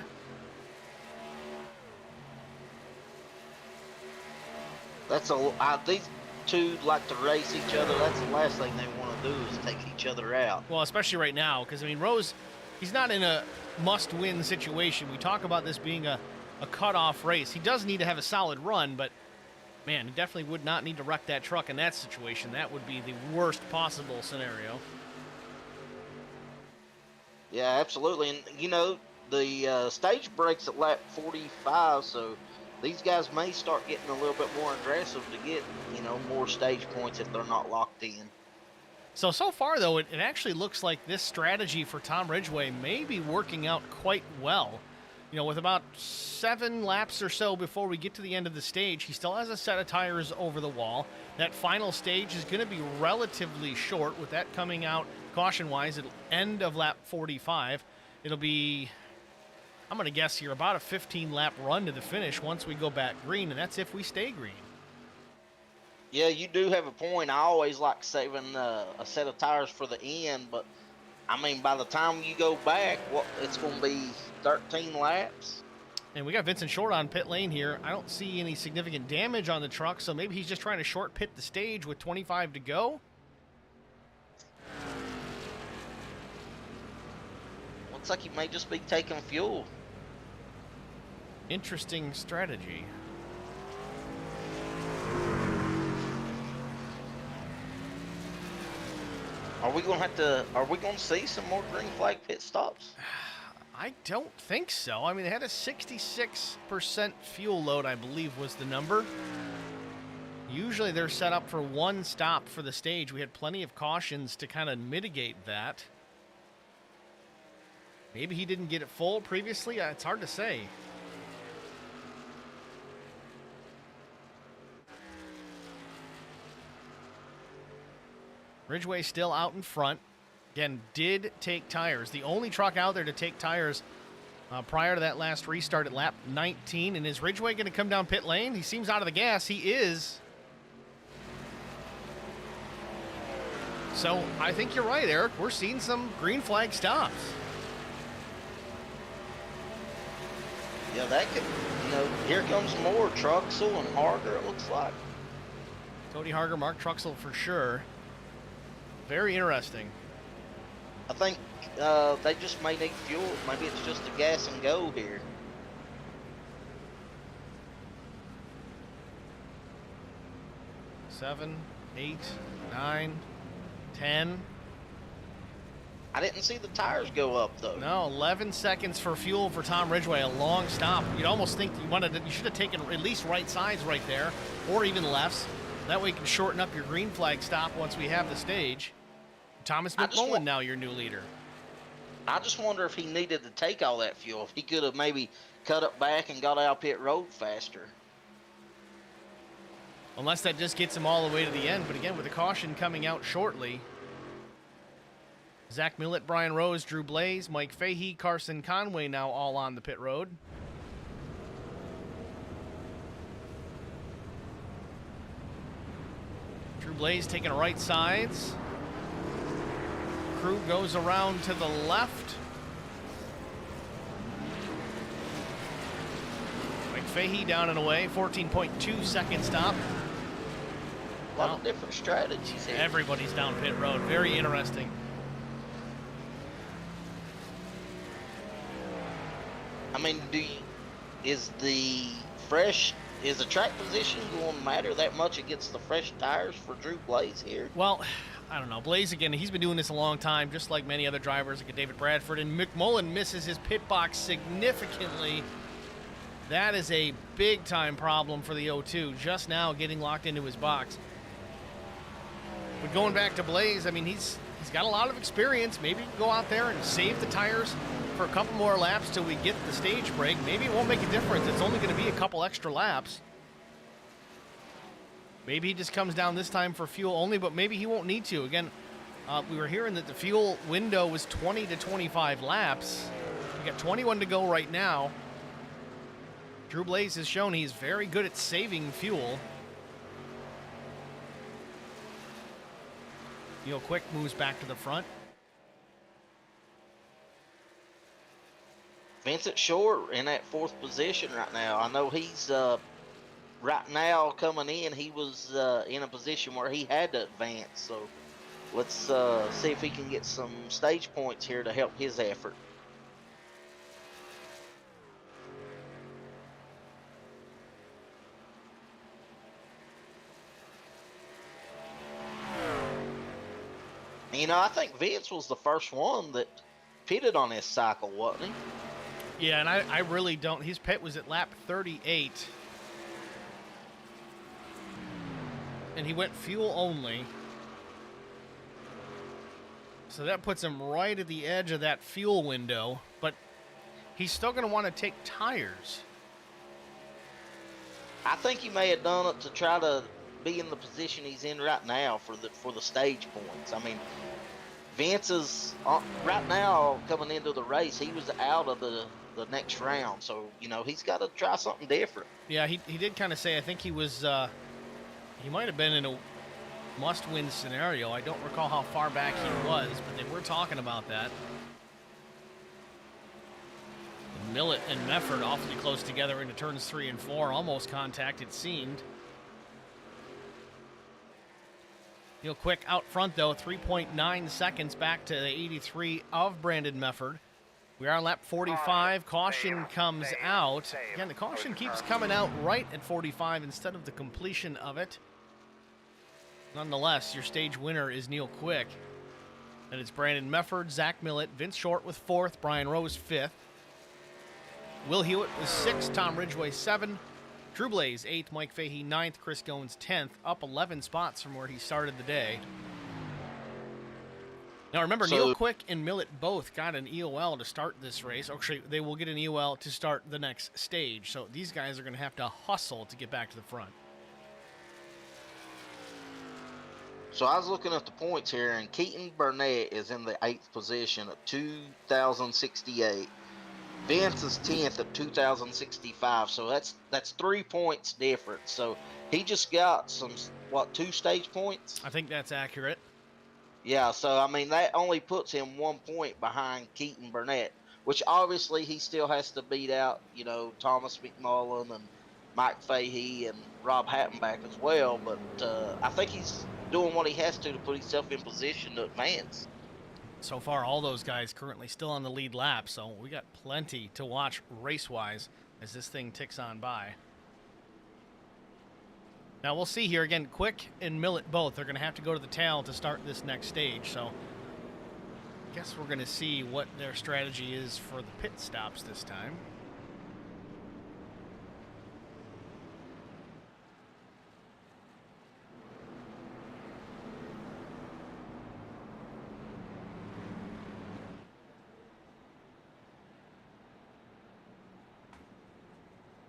These two like to race each other. That's the last thing they want to do is take each other out. Well, especially right now, because, I mean, Rose, he's not in a must-win situation. We talk about this being a cutoff race. He does need to have a solid run, but, man, he definitely would not need to wreck that truck in that situation. That would be the worst possible scenario. Yeah, absolutely. And, you know, the stage breaks at lap 45, so these guys may start getting a little bit more aggressive to get, you know, more stage points if they're not locked in. So far, though, it actually looks like this strategy for Tom Ridgeway may be working out quite well. You know, with about 7 laps or so before we get to the end of the stage, he still has a set of tires over the wall. That final stage is going to be relatively short, with that coming out caution-wise at the end of lap 45. It'll be, I'm going to guess here, about a 15-lap run to the finish once we go back green, and that's if we stay green. Yeah, you do have a point. I always like saving a set of tires for the end, but, I mean, by the time you go back, it's going to be 13 laps. And we got Vincent Short on pit lane here. I don't see any significant damage on the truck, so maybe he's just trying to short pit the stage with 25 to go. Looks like he may just be taking fuel. Interesting strategy. Are we going to see some more green flag pit stops? I don't think so. I mean, they had a 66% fuel load, I believe was the number. Usually they're set up for one stop for the stage. We had plenty of cautions to kind of mitigate that. Maybe he didn't get it full previously. It's hard to say. Ridgway still out in front. Again, did take tires. The only truck out there to take tires prior to that last restart at lap 19. And is Ridgway going to come down pit lane? He seems out of the gas. He is. So I think you're right, Eric. We're seeing some green flag stops. Yeah, that could, here comes more Truxell and Harger, it looks like. Cody Harger, Mark Truxell for sure. Very interesting. I think they just may need fuel. Maybe it's just a gas and go here. Seven, 8, 9, 10. I didn't see the tires go up though. No, 11 seconds for fuel for Tom Ridgway, a long stop. You'd almost think you should have taken at least right sides right there, or even lefts. That way you can shorten up your green flag stop once we have the stage. Thomas McMullen now your new leader. I just wonder if he needed to take all that fuel. If he could have maybe cut it back and got out pit road faster. Unless that just gets him all the way to the end. But again, with the caution coming out shortly, Zach Millett, Brian Rose, Drew Blaze, Mike Fahey, Carson Conway now all on the pit road. Drew Blaze taking right sides. Crew goes around to the left. Mike Fahey down and away, 14.2 second stop. A lot of different strategies here. Everybody's down pit road. Very interesting. I mean, is the track position going to matter that much against the fresh tires for Drew Blaze here? Well, I don't know. Blaze, again, he's been doing this a long time, just like many other drivers, like David Bradford. And McMullen misses his pit box significantly. That is a big-time problem for the O2, just now getting locked into his box. But going back to Blaze, I mean, he's got a lot of experience. Maybe he can go out there and save the tires for a couple more laps till we get the stage break. Maybe it won't make a difference. It's only going to be a couple extra laps. Maybe he just comes down this time for fuel only, but maybe he won't need to. Again, we were hearing that the fuel window was 20 to 25 laps. We got 21 to go right now. Drew Blaze has shown he's very good at saving fuel. Neil Quick moves back to the front. Vincent Short in that 4th position right now. I know he's right now coming in. He was in a position where he had to advance. So let's see if he can get some stage points here to help his effort. I think Vince was the first one that pitted on this cycle, wasn't he? Yeah, and I really don't. His pit was at lap 38. And he went fuel only. So that puts him right at the edge of that fuel window. But he's still going to want to take tires. I think he may have done it to try to be in the position he's in right now for the stage points. I mean, Vince is right now coming into the race. He was out of the next round, so he's got to try something different. Yeah, he did kind of say. I think he was he might have been in a must-win scenario. I don't recall how far back he was, but they were talking about that. Millett and Mefford awfully close together into turns 3 and 4. Almost contact, it seemed. Real quick out front, though, 3.9 seconds back to the 83 of Brandon Mefford. We are on lap 45. Caution comes out. Again, the caution keeps coming out right at 45 instead of the completion of it. Nonetheless, your stage winner is Neil Quick. And it's Brandon Mefford, Zach Millett, Vince Short with 4th, Brian Rose 5th. Will Hewitt was 6th, Tom Ridgway 7th, Drew Blaze 8th, Mike Fahey 9th, Chris Goins 10th, up 11 spots from where he started the day. Now remember, Neil Quick and Millett both got an EOL to start this race. Actually, they will get an EOL to start the next stage. So these guys are going to have to hustle to get back to the front. So I was looking at the points here, and Keaton Burnett is in the 8th position at 2,068. Vince is 10th at 2,065. So that's 3 points difference. So he just got some, 2 stage points? I think that's accurate. Yeah, so I mean that only puts him 1 point behind Keaton Burnett, which obviously he still has to beat out, Thomas McMullen and Mike Fahey and Rob Hattenback as well. But I think he's doing what he has to put himself in position to advance. So far, all those guys currently still on the lead lap, so we got plenty to watch race-wise as this thing ticks on by. Now, we'll see here again. Quick and Millett both are going to have to go to the tail to start this next stage, so I guess we're going to see what their strategy is for the pit stops this time.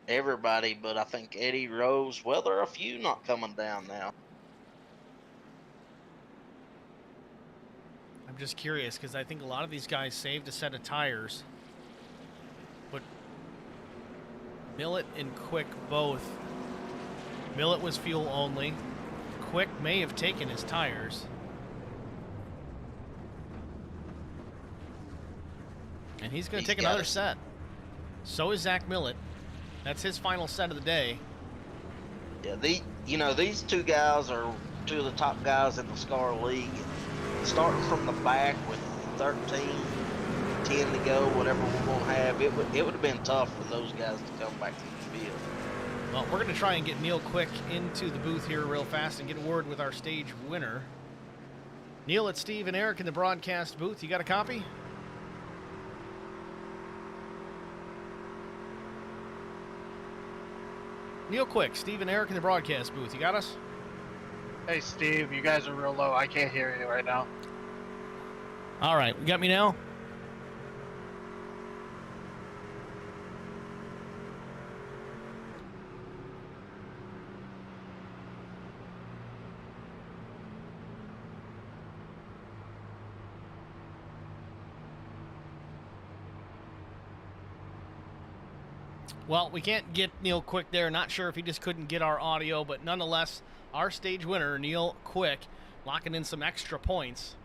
Everybody, but I think Eddie Rose. Well, there are a few not coming down now. I'm just curious because I think a lot of these guys saved a set of tires. But Millett and Quick both. Millett was fuel only. Quick may have taken his tires. And he's going to take another set. So is Zach Millett. That's his final set of the day. Yeah, these two guys are two of the top guys in the SCAR league. Starting from the back with 13, 10 to go, whatever we're going to have, it would have been tough for those guys to come back to the field. Well, we're going to try and get Neil Quick into the booth here real fast and get a word with our stage winner. Neil, it's Steve and Eric in the broadcast booth. You got a copy? Neil Quick, Steve and Eric in the broadcast booth. You got us? Hey, Steve, you guys are real low. I can't hear you right now. All right, you got me now? Well, we can't get Neil Quick there. Not sure if he just couldn't get our audio, but nonetheless, our stage winner, Neil Quick, locking in some extra points.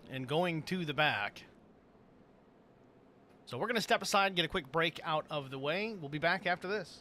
And going to the back. So we're going to step aside and get a quick break out of the way. We'll be back after this.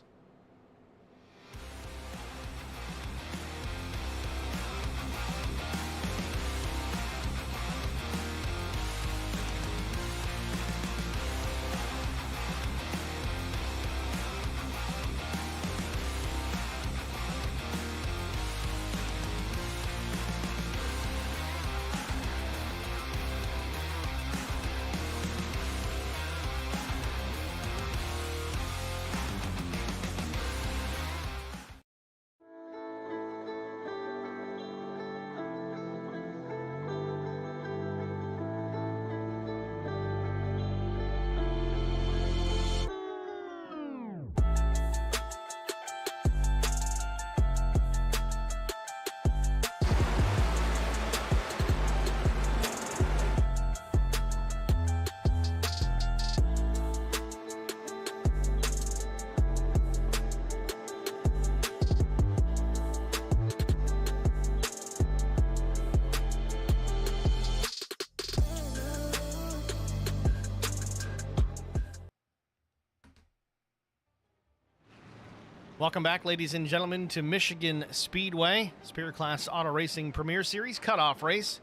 Welcome back, ladies and gentlemen, to Michigan Speedway, Superior Class Auto Racing Premier Series Cutoff Race.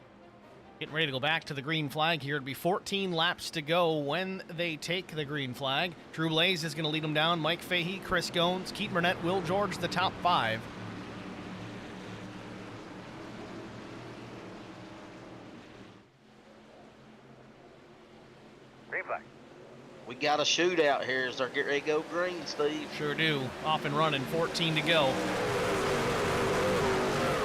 Getting ready to go back to the green flag here. It'll be 14 laps to go when they take the green flag. Drew Blaze is going to lead them down. Mike Fahey, Chris Goins, Keaton Burnett, Will George, the top 5. Green got a shootout here as they're getting ready to go green, Steve. Sure do. Off and running, 14 to go.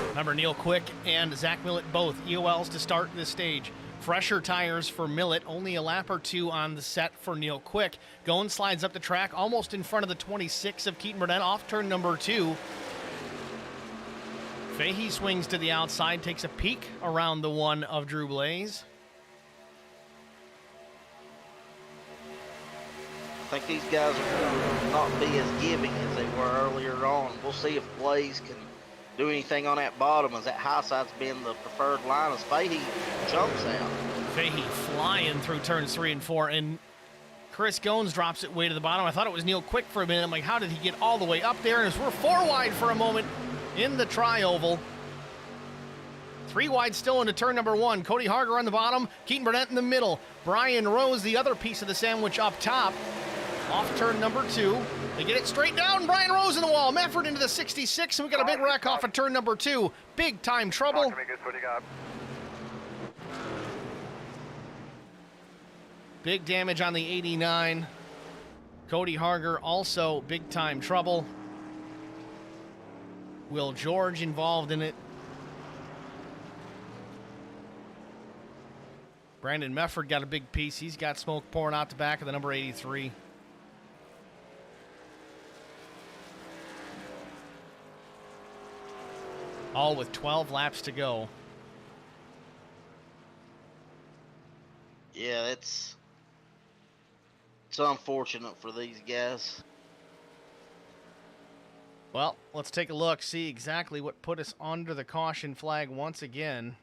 Remember, Neil Quick and Zach Millett both EOLs to start this stage. Fresher tires for Millett, only a lap or two on the set for Neil Quick. Goins slides up the track, almost in front of the 26 of Keaton Burnett, off turn number 2. Fahey swings to the outside, takes a peek around the 1 of Drew Blaze. I think these guys are going to not be as giving as they were earlier on. We'll see if Blaze can do anything on that bottom, as that high side's been the preferred line as Fahey jumps out. Fahey flying through turns 3 and 4, and Chris Goins drops it way to the bottom. I thought it was Neil Quick for a minute. I'm like, how did he get all the way up there? And we're 4 wide for a moment in the tri-oval. 3 wide still into turn number 1. Cody Harger on the bottom, Keaton Burnett in the middle. Brian Rose, the other piece of the sandwich, up top. Off turn number 2. They get it straight down. Brian Rose in the wall. Mefford into the 66, and we got a big wreck off of turn number 2. Big time trouble. Talk to me, Goose, what do you got? Big damage on the 89. Cody Harger also big time trouble. Will George involved in it. Brandon Mefford got a big piece. He's got smoke pouring out the back of the number 83. All with 12 laps to go. Yeah, it's unfortunate for these guys. Well, let's take a look, see exactly what put us under the caution flag once again.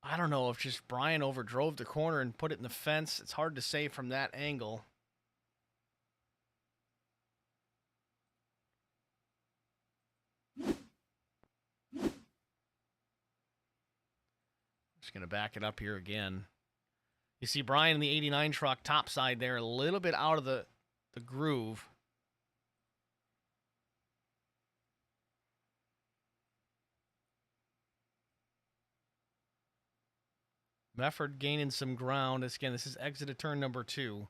I don't know if just Brian overdrove the corner and put it in the fence. It's hard to say from that angle. Just going to back it up here again. You see Brian in the 89 truck topside there, a little bit out of the groove. Mefford gaining some ground. Again, this is exit of turn number 2.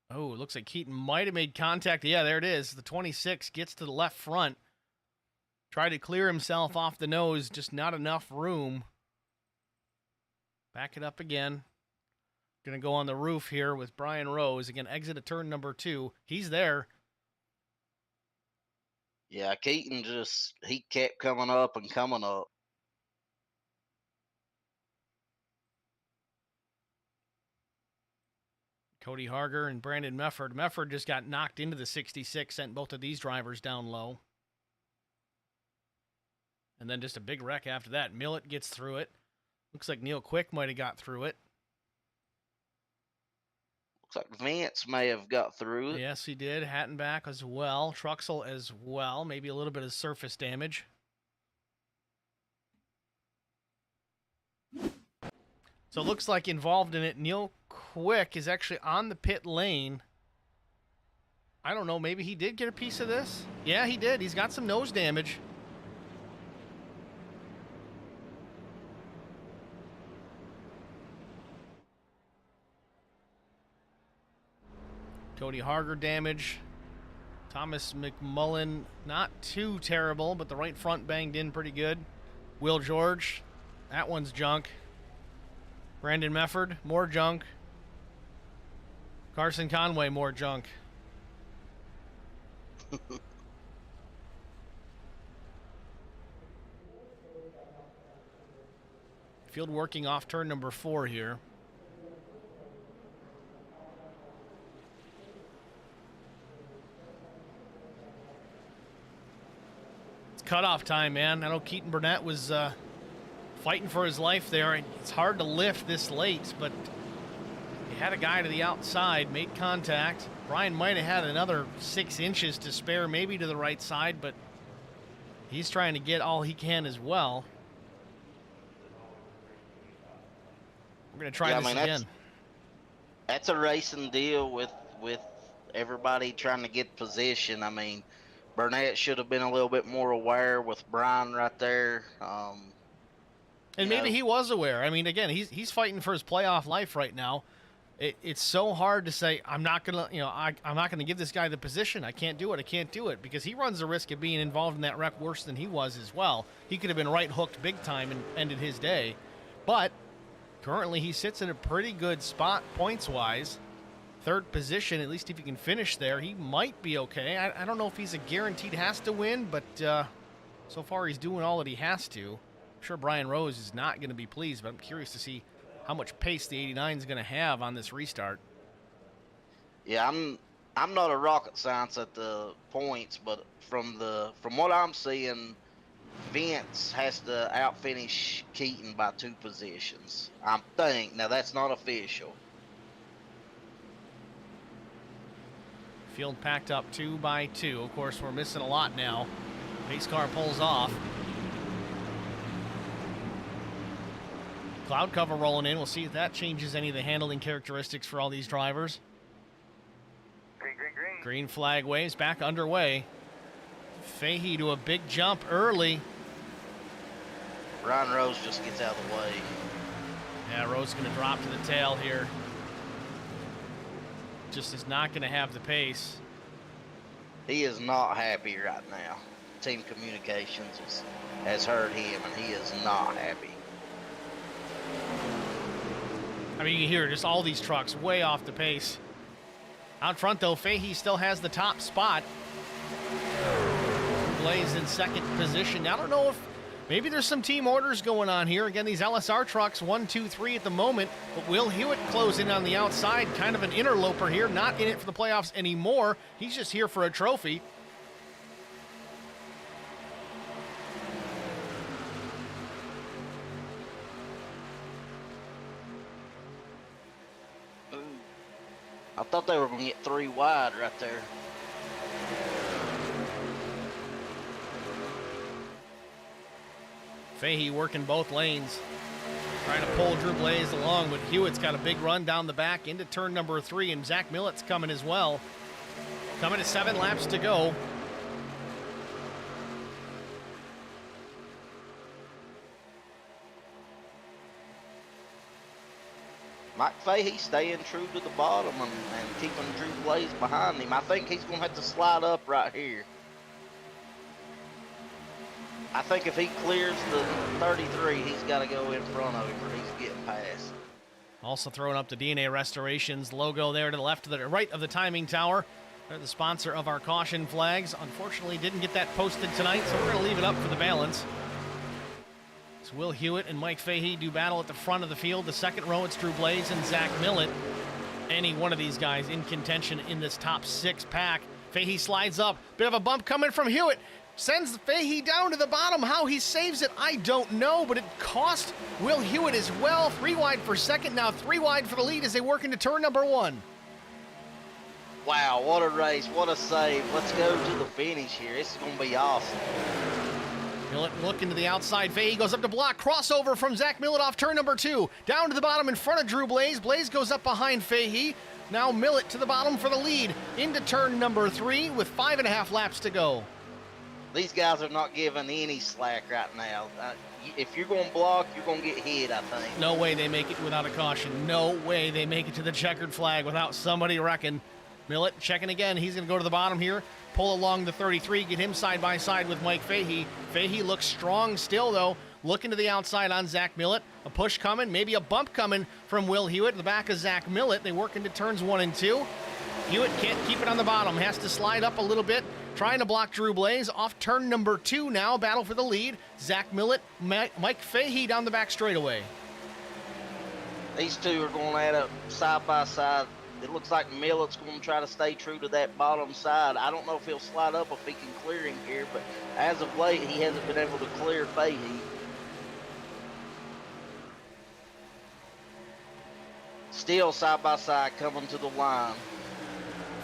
Oh, it looks like Keaton might have made contact. Yeah, there it is. The 26 gets to the left front. Tried to clear himself off the nose, just not enough room. Back it up again. Going to go on the roof here with Brian Rose. Again, exit of turn number 2. He's there. Yeah, Keaton he kept coming up and coming up. Cody Harger and Brandon Mefford. Mefford just got knocked into the 66, sent both of these drivers down low. And then just a big wreck after that. Millett gets through it. Looks like Neil Quick might have got through it. Looks like Vance may have got through it. Yes, he did. Hattenback as well. Truxell as well. Maybe a little bit of surface damage. So it looks like involved in it, Neil Quick is actually on the pit lane. I don't know, maybe he did get a piece of this? Yeah, he did. He's got some nose damage. Cody Harger damage. Thomas McMullen, not too terrible, but the right front banged in pretty good. Will George, that one's junk. Brandon Mefford, more junk. Carson Conway, more junk. Field working off turn number 4 here. It's cutoff time, man. I know Keaton Burnett was fighting for his life there. It's hard to lift this late, but he had a guy to the outside, made contact. Brian might have had another 6 inches to spare, maybe to the right side, but he's trying to get all he can as well. We're going to try this again. That's a racing deal with everybody trying to get position. I mean, Burnett should have been a little bit more aware with Brian right there. And maybe he was aware. I mean, again, he's fighting for his playoff life right now. It's so hard to say, I'm not gonna, I'm not gonna give this guy the position. I can't do it because he runs the risk of being involved in that wreck worse than he was as well. He could have been right hooked big time and ended his day, but currently he sits in a pretty good spot points wise, third position. At least if he can finish there, he might be okay. I don't know if he's a guaranteed has to win, but so far he's doing all that he has to. I'm sure Brian Rose is not going to be pleased, but I'm curious to see how much pace the 89 is going to have on this restart. Yeah, I'm not a rocket science at the points, but from what I'm seeing, Vince has to outfinish Keaton by 2 positions. I think. Now that's not official. Field packed up 2 by 2. Of course, we're missing a lot now. Pace car pulls off. Cloud cover rolling in. We'll see if that changes any of the handling characteristics for all these drivers. Green, green, green. Green flag waves back underway. Fahey to a big jump early. Ryan Rose just gets out of the way. Yeah, Rose going to drop to the tail here. Just is not going to have the pace. He is not happy right now. Team Communications has heard him, and he is not happy. I mean, you hear just all these trucks way off the pace. Out front, though, Fahey still has the top spot. Blaze in second position. I don't know if maybe there's some team orders going on here. Again, these LSR trucks, 1, 2, 3 at the moment. But Will Hewitt closing on the outside, kind of an interloper here, not in it for the playoffs anymore. He's just here for a trophy. I thought they were going to get 3 wide right there. Fahey working both lanes, trying to pull Drew Blaze along, but Hewitt's got a big run down the back into turn number 3, and Zach Millett's coming as well. Coming to 7 laps to go. Mike Fahey staying true to the bottom and keeping Drew Blaze behind him. I think he's going to have to slide up right here. I think if he clears the 33, he's got to go in front of him or he's getting past. Also throwing up the DNA Restorations logo there to the left, to the right of the timing tower. They're the sponsor of our caution flags. Unfortunately, didn't get that posted tonight, so we're going to leave it up for the balance. So Will Hewitt and Mike Fahey do battle at the front of the field. The second row, it's Drew Blaze and Zach Millett. Any one of these guys in contention in this top 6 pack. Fahey slides up. Bit of a bump coming from Hewitt. Sends Fahey down to the bottom. How he saves it, I don't know, but it cost Will Hewitt as well. 3 wide for second, now 3 wide for the lead as they work into turn number 1. Wow, what a race, what a save. Let's go to the finish here. This is going to be awesome. Millett looking to the outside. Fahey goes up to block. Crossover from Zach Millett off turn number 2. Down to the bottom in front of Drew Blaze. Blaze goes up behind Fahey. Now Millett to the bottom for the lead. Into turn number 3 with 5.5 laps to go. These guys are not giving any slack right now. If you're going to block, you're going to get hit, I think. No way they make it without a caution. No way they make it to the checkered flag without somebody wrecking. Millett checking again. He's going to go to the bottom here. Pull along the 33. Get him side by side with Mike Fahey. Fahey looks strong still, though. Looking to the outside on Zach Millett. A push coming. Maybe a bump coming from Will Hewitt. The back of Zach Millett. They work into turns 1 and 2. Hewitt can't keep it on the bottom. Has to slide up a little bit. Trying to block Drew Blaze. Off turn number 2 now. Battle for the lead. Zach Millett, Mike Fahey down the back straightaway. These two are going at it side by side. It looks like Millett's going to try to stay true to that bottom side. I don't know if he'll slide up if he can clear him here, but as of late, he hasn't been able to clear Fahey. Still side by side coming to the line.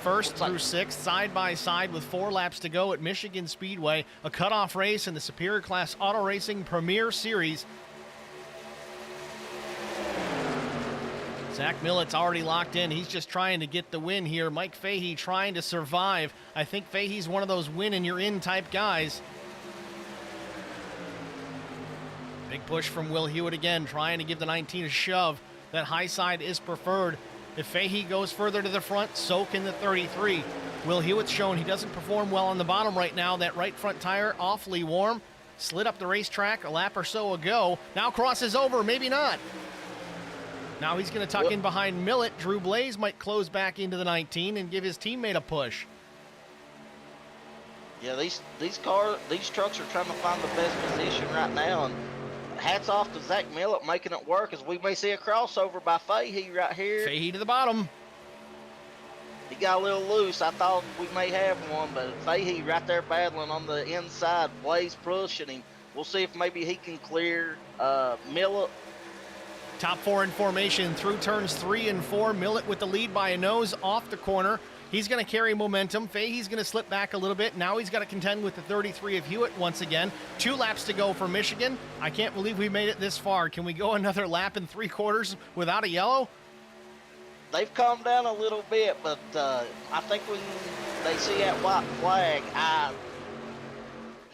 First through 6th, side by side with 4 laps to go at Michigan Speedway. A cutoff race in the Superior Class Auto Racing Premier Series. Zach Millett's already locked in. He's just trying to get the win here. Mike Fahey trying to survive. I think Fahey's one of those win and you're in type guys. Big push from Will Hewitt again, trying to give the 19 a shove. That high side is preferred. If Fahey goes further to the front, so can the 33. Will Hewitt's shown he doesn't perform well on the bottom right now. That right front tire awfully warm. Slid up the racetrack a lap or so ago. Now crosses over, maybe not. Now he's going to tuck in behind Millett. Drew Blaze might close back into the 19 and give his teammate a push. Yeah, these trucks are trying to find the best position right now, and hats off to Zach Millett making it work, as we may see a crossover by Fahey right here. Fahey to the bottom. He got a little loose. I thought we may have one, but Fahey right there battling on the inside. Blaze pushing him. We'll see if maybe he can clear Millett. Top 4 in formation through turns 3 and 4. Millett with the lead by a nose off the corner. He's going to carry momentum. Fahey's going to slip back a little bit. Now he's got to contend with the 33 of Hewitt once again. 2 laps to go for Michigan. I can't believe we made it this far. Can we go another lap and 3/4 without a yellow? They've calmed down a little bit, but I think when they see that white flag, I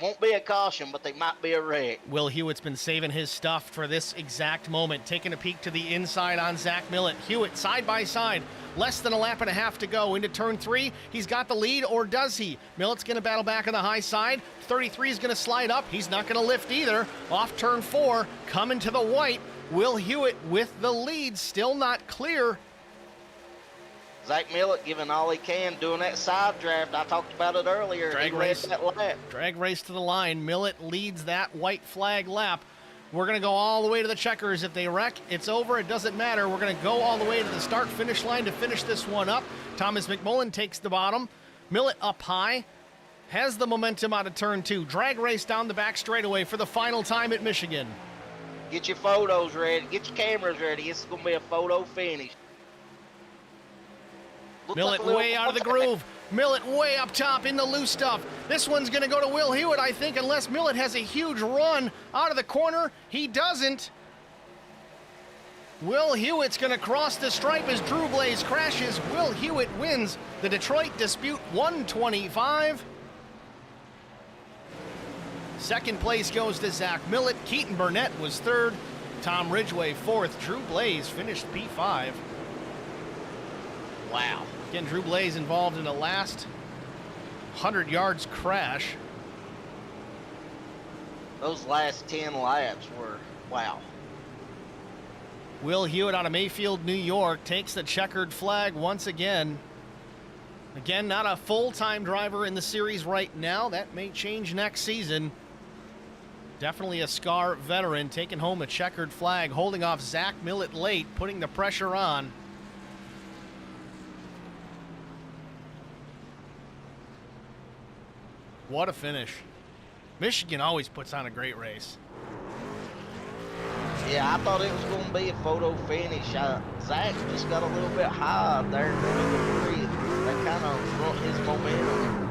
won't be a caution, but they might be a wreck. Will Hewitt's been saving his stuff for this exact moment. Taking a peek to the inside on Zach Millett. Hewitt side by side. Less than a lap and a half to go into turn 3. He's got the lead, or does he? Millett's going to battle back on the high side. 33 is going to slide up. He's not going to lift either. Off turn 4, coming to the white. Will Hewitt with the lead, still not clear. Zach Millett giving all he can, doing that side draft. I talked about it earlier. Drag race to the line. Millett leads that white flag lap. We're going to go all the way to the checkers. If they wreck, it's over. It doesn't matter. We're going to go all the way to the start-finish line to finish this one up. Thomas McMullen takes the bottom. Millett up high. Has the momentum out of turn 2. Drag race down the back straightaway for the final time at Michigan. Get your photos ready. Get your cameras ready. It's going to be a photo finish. Millett way out of the groove. Millett way up top in the loose stuff. This one's going to go to Will Hewitt, I think, unless Millett has a huge run out of the corner. He doesn't. Will Hewitt's going to cross the stripe as Drew Blaze crashes. Will Hewitt wins the Detroit Dispute 125. Second place goes to Zach Millett. Keaton Burnett was third. Tom Ridgway fourth. Drew Blaze finished P5. Wow. Again, Drew Blaze involved in the last 100 yards crash. Those last 10 laps were, wow. Will Hewitt out of Mayfield, New York, takes the checkered flag once again. Again, not a full-time driver in the series right now. That may change next season. Definitely a SCAR veteran taking home a checkered flag, holding off Zach Millett late, putting the pressure on. What a finish. Michigan always puts on a great race. Yeah, I thought it was going to be a photo finish. Zach just got a little bit high there during the breathe. That kind of brought his momentum.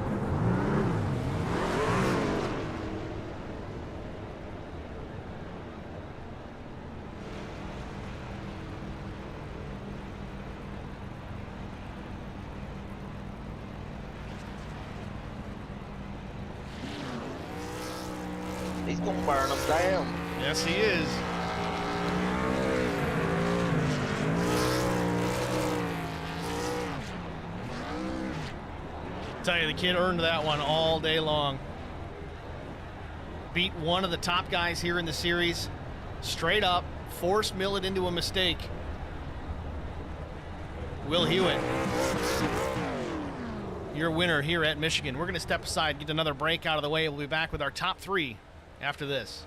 He's going to burn them down. Yes, he is. Tell you, the kid earned that one all day long. Beat one of the top guys here in the series. Straight up, forced Millett into a mistake. Will Hewitt, your winner here at Michigan. We're going to step aside, get another break out of the way. We'll be back with our top 3 after this.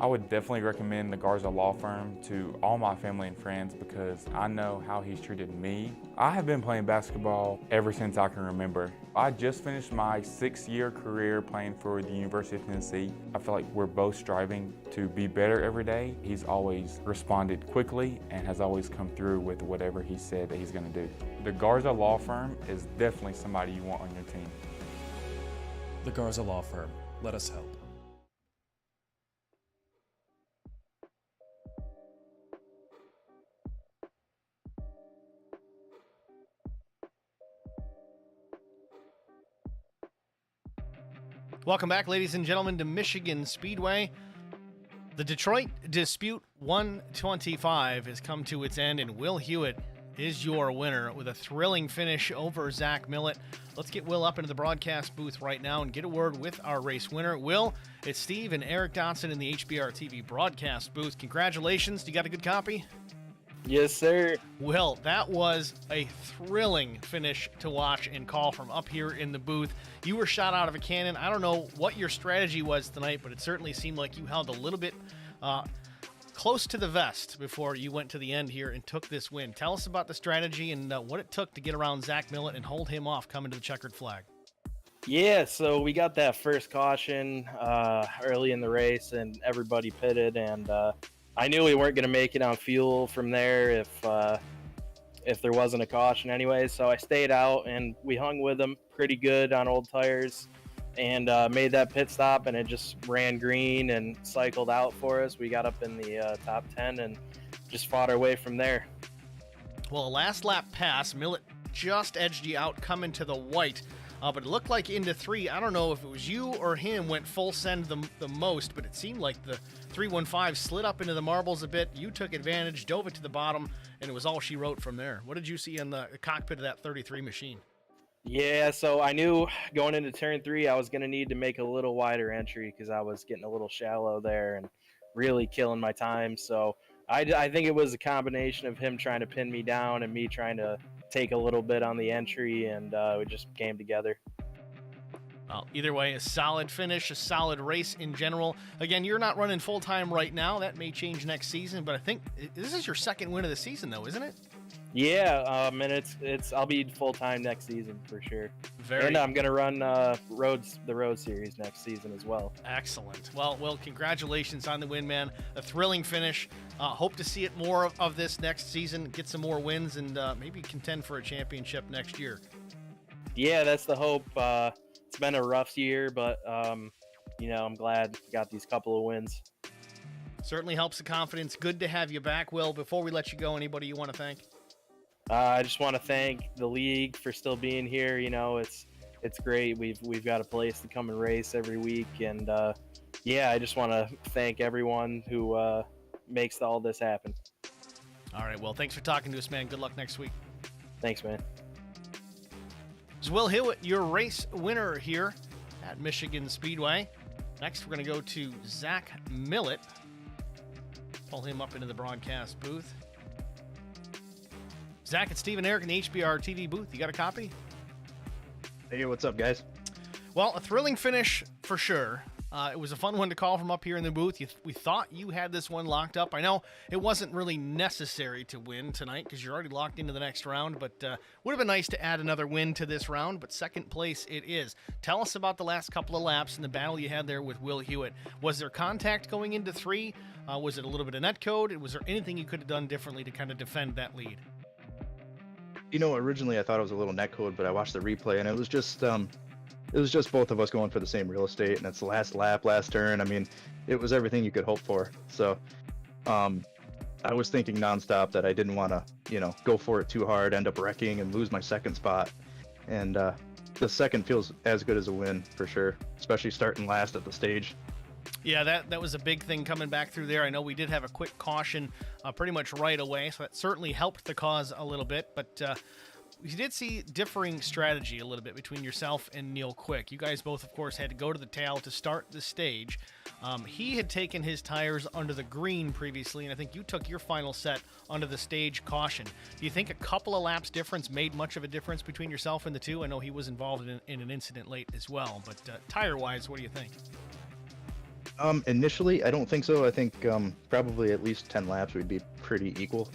I would definitely recommend the Garza Law Firm to all my family and friends because I know how he's treated me. I have been playing basketball ever since I can remember. I just finished my 6-year career playing for the University of Tennessee. I feel like we're both striving to be better every day. He's always responded quickly and has always come through with whatever he said that he's going to do. The Garza Law Firm is definitely somebody you want on your team. The Garza Law Firm. Let us help. Welcome back, ladies and gentlemen, to Michigan Speedway. The Detroit Dispute 125 has come to its end, and Will Hewitt is your winner with a thrilling finish over Zach Millett. Let's get Will up into the broadcast booth right now and get a word with our race winner. Will, it's Steve and Eric Dotson in the HBR TV broadcast booth. Congratulations. You got a good copy? Yes, sir. Will, that was a thrilling finish to watch and call from up here in the booth. You were shot out of a cannon. I don't know what your strategy was tonight, but it certainly seemed like you held a little bit close to the vest before you went to the end here and took this win. Tell us about the strategy and what it took to get around Zach Millett and hold him off coming to the checkered flag. Yeah, so we got that first caution early in the race, and everybody pitted, and I knew we weren't going to make it on fuel from there if there wasn't a caution anyway. So I stayed out, and we hung with them pretty good on old tires and made that pit stop, and it just ran green and cycled out for us. We got up in the top 10 and just fought our way from there. Well, a last lap pass, Millett just edged you out coming to the white. But it looked like into 3, I don't know if it was you or him went full send the most, but it seemed like the 315 slid up into the marbles a bit. You took advantage, dove it to the bottom, and it was all she wrote from there. What did you see in the cockpit of that 33 machine? Yeah, so I knew going into turn 3 I was going to need to make a little wider entry because I was getting a little shallow there and really killing my time. So I think it was a combination of him trying to pin me down and me trying to take a little bit on the entry, and we just came together. Well, either way, a solid finish, a solid race in general. Again, you're not running full-time right now. That may change next season, but I think this is your second win of the season, though, isn't it? Yeah, and it's I'll be full-time next season for sure. And I'm going to run the road series next season as well. Excellent. Well, congratulations on the win, man. A thrilling finish. Hope to see it more of this next season, get some more wins, and maybe contend for a championship next year. Yeah, that's the hope. It's been a rough year, but, I'm glad we got these couple of wins. Certainly helps the confidence. Good to have you back, Will. Before we let you go, anybody you want to thank? I just want to thank the league for still being here. It's great. We've got a place to come and race every week, and I just want to thank everyone who makes all this happen. All right, well, thanks for talking to us, man. Good luck next week. Thanks, man. It's Will Hewitt, your race winner here at Michigan Speedway. Next, we're going to go to Zach Millett. Pull him up into the broadcast booth. Zach, it's Steve and Eric in the HBR TV booth. You got a copy? Hey, what's up, guys? Well, a thrilling finish for sure. It was a fun one to call from up here in the booth. We thought you had this one locked up. I know it wasn't really necessary to win tonight because you're already locked into the next round, but would have been nice to add another win to this round, but second place it is. Tell us about the last couple of laps and the battle you had there with Will Hewitt. Was there contact going into 3? Was it a little bit of net code? Was there anything you could have done differently to kind of defend that lead? Originally I thought it was a little net code, but I watched the replay and it was just both of us going for the same real estate, and it's the last lap, last turn. I mean, it was everything you could hope for. So I was thinking nonstop that I didn't want to, go for it too hard, end up wrecking and lose my second spot. And the second feels as good as a win for sure, especially starting last at the stage. Yeah, that was a big thing coming back through there. I know we did have a quick caution pretty much right away, so that certainly helped the cause a little bit. But we did see differing strategy a little bit between yourself and Neil Quick. You guys both, of course, had to go to the tail to start the stage. He had taken his tires under the green previously, and I think you took your final set under the stage caution. Do you think a couple of laps difference made much of a difference between yourself and the two? I know he was involved in an incident late as well, but tire-wise, what do you think? Initially, I don't think so. I think probably at least 10 laps we'd be pretty equal.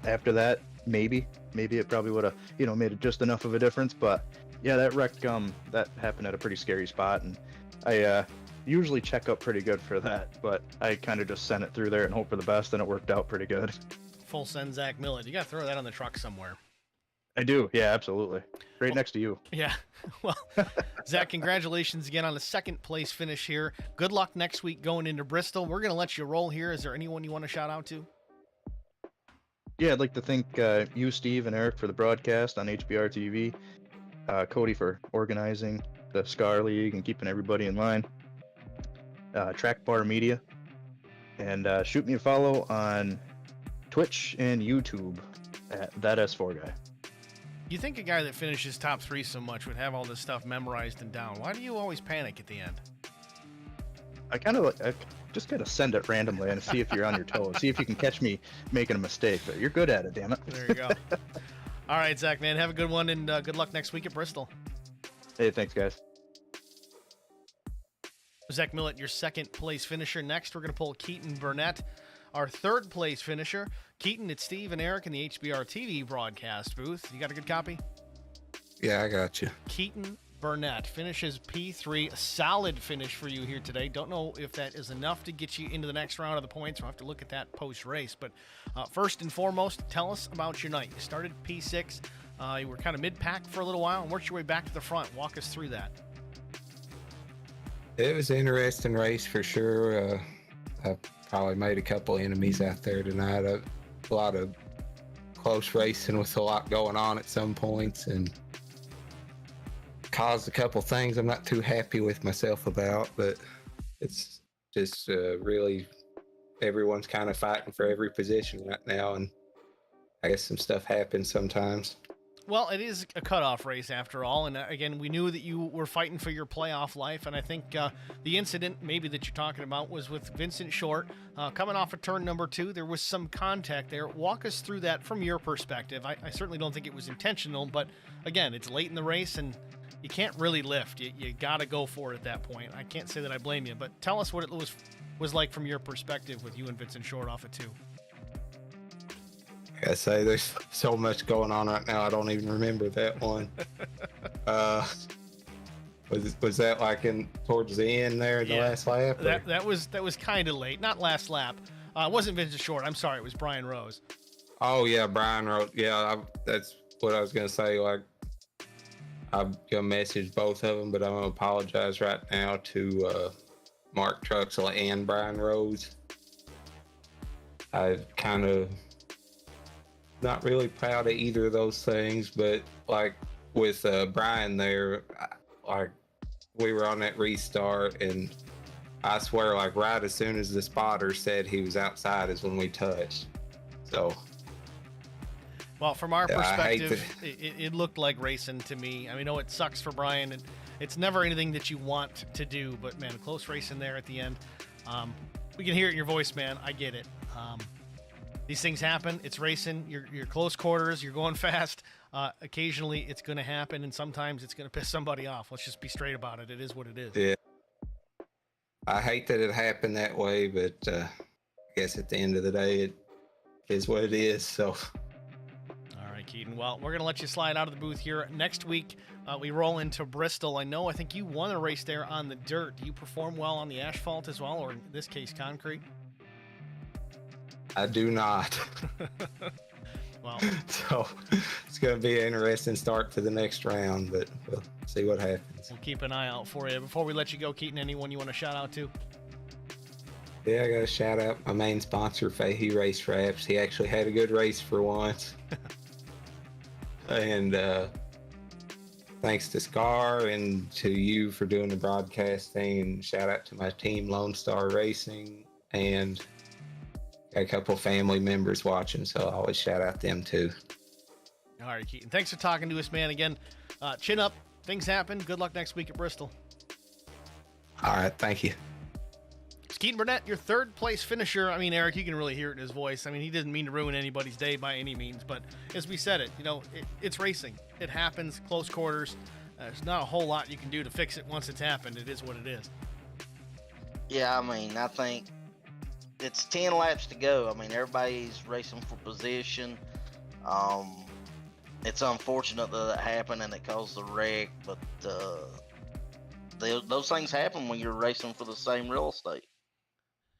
After that, maybe it probably would have, made it just enough of a difference. But yeah, that wreck that happened at a pretty scary spot, and I usually check up pretty good for that. But I kind of just sent it through there and hope for the best, and it worked out pretty good. Full send Zach Millett. You got to throw that on the truck somewhere. I do, yeah, absolutely. Right next to you. Yeah. Well, Zach, congratulations again on the second place finish here. Good luck next week going into Bristol. We're going to let you roll here. Is there anyone you want to shout out to? Yeah, I'd like to thank you, Steve, and Eric for the broadcast on HBR TV. Cody for organizing the SCAR League and keeping everybody in line. Trackbar Media. And shoot me a follow on Twitch and YouTube at That S4 Guy. You think a guy that finishes top 3 so much would have all this stuff memorized and down? Why do you always panic at the end? I just gotta send it randomly and see if you're on your toes. See if you can catch me making a mistake. But you're good at it, damn it. There you go. All right, Zach, man, have a good one, and good luck next week at Bristol. Hey, thanks, guys. Zach Millett, your second place finisher. Next, we're going to pull Keaton Burnett, our third place finisher. Keaton, it's Steve and Eric in the HBR TV broadcast booth. You got a good copy? Yeah, I got you. Keaton Burnett finishes P3. A solid finish for you here today. Don't know if that is enough to get you into the next round of the points. We'll have to look at that post-race. But first and foremost, tell us about your night. You started P6. You were kind of mid-pack for a little while and worked your way back to the front. Walk us through that. It was an interesting race for sure. I probably made a couple enemies out there tonight. A lot of close racing with a lot going on at some points, and caused a couple things I'm not too happy with myself about, but it's just really everyone's kind of fighting for every position right now, and I guess some stuff happens sometimes. Well, it is a cutoff race after all, and again, we knew that you were fighting for your playoff life, and I think the incident maybe that you're talking about was with Vincent Short coming off of turn number 2. There was some contact there. Walk us through that from your perspective. I certainly don't think it was intentional, but again, it's late in the race, and you can't really lift. You got to go for it at that point. I can't say that I blame you, but tell us what it was like from your perspective with you and Vincent Short off of 2. I say there's so much going on right now. I don't even remember that one. Was that like towards the end there, the last lap? That was kind of late. Not last lap. It wasn't Vincent Short. I'm sorry. It was Brian Rose. Oh yeah, Brian Rose. Yeah, that's what I was gonna say. Like, I'm gonna message both of them, but I'm gonna apologize right now to Mark Truxell and Brian Rose. I kind of not really proud of either of those things, but like with Brian there, like we were on that restart, and I swear, like right as soon as the spotter said he was outside is when we touched. So, well, from our perspective, it looked like racing to me. I mean, I know it sucks for Brian, and it's never anything that you want to do, but man, close racing there at the end. We can hear it in your voice, man. I get it. These things happen. It's racing. You're close quarters. You're going fast. Occasionally, it's going to happen, and sometimes it's going to piss somebody off. Let's just be straight about it. It is what it is. Yeah. I hate that it happened that way, but I guess at the end of the day, it is what it is. So. All right, Keaton. Well, we're going to let you slide out of the booth here. Next week, we roll into Bristol. I think you won a race there on the dirt. Do you perform well on the asphalt as well, or in this case, concrete? I do not. Well, so it's going to be an interesting start to the next round, but we'll see what happens. We'll keep an eye out for you. Before we let you go, Keaton, anyone you want to shout out to? Yeah, I got to shout out my main sponsor, Fahey Race Wraps. He actually had a good race for once. And thanks to Scar and to you for doing the broadcasting. And shout out to my team, Lone Star Racing, and got a couple family members watching, so I always shout out them too. All right, Keaton. Thanks for talking to us, man. Again, chin up. Things happen. Good luck next week at Bristol. All right, thank you. It's Keaton Burnett, your third place finisher. I mean, Eric, you can really hear it in his voice. I mean, he didn't mean to ruin anybody's day by any means, but as we said it, it's racing. It happens, close quarters. There's not a whole lot you can do to fix it once it's happened. It is what it is. Yeah, I mean, I think it's 10 laps to go. I mean, everybody's racing for position. It's unfortunate that it happened and it caused the wreck, but those things happen when you're racing for the same real estate.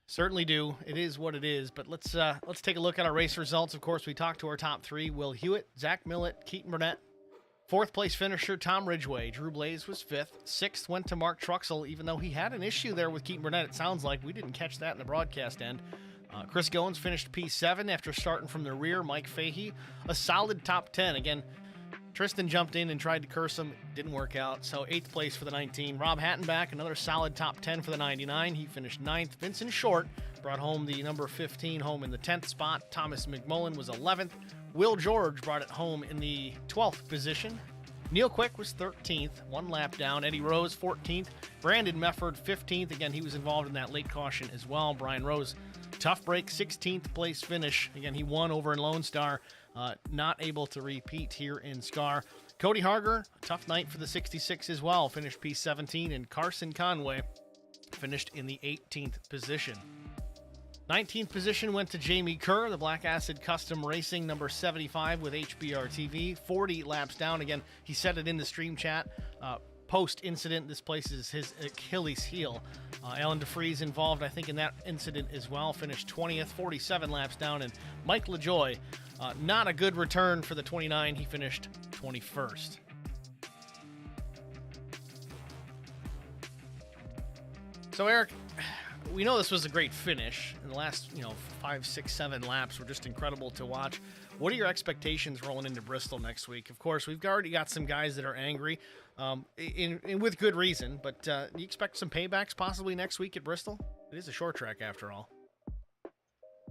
Certainly do. It is what it is. But let's take a look at our race results. Of course, we talked to our top three: Will Hewitt, Zach Millett, Keaton Burnett. Fourth place finisher Tom Ridgway. Drew Blaze was fifth. Sixth went to Mark Truxell, even though he had an issue there with Keaton Burnett. It sounds like we didn't catch that in the broadcast end. Chris Goins finished P7 after starting from the rear. Mike Fahey, a solid top 10. Again, Tristan jumped in and tried to curse him. Didn't work out. So 8th place for the 19. Rob Hattenback, another solid top 10 for the 99. He finished 9th. Vincent Short brought home the number 15 home in the 10th spot. Thomas McMullen was 11th. Will George brought it home in the 12th position. Neil Quick was 13th, one lap down. Eddie Rose, 14th. Brandon Mefford, 15th. Again, he was involved in that late caution as well. Brian Rose, tough break, 16th place finish. Again, he won over in Lone Star. Not able to repeat here in Scar. Cody Harger, a tough night for the 66 as well. Finished P17. And Carson Conway finished in the 18th position. 19th position went to Jamie Kerr, the Black Acid Custom Racing, number 75 with HBR TV. 40 laps down. Again, he said it in the stream chat. Post-incident, this place is his Achilles heel. Alan DeFries involved, I think, in that incident as well. Finished 20th, 47 laps down. And Mike LaJoy, not a good return for the 29. He finished 21st. So, Eric, we know this was a great finish. In the last, 5, 6, 7 laps were just incredible to watch. What are your expectations rolling into Bristol next week? Of course, we've already got some guys that are angry, with good reason. But do you expect some paybacks possibly next week at Bristol? It is a short track after all.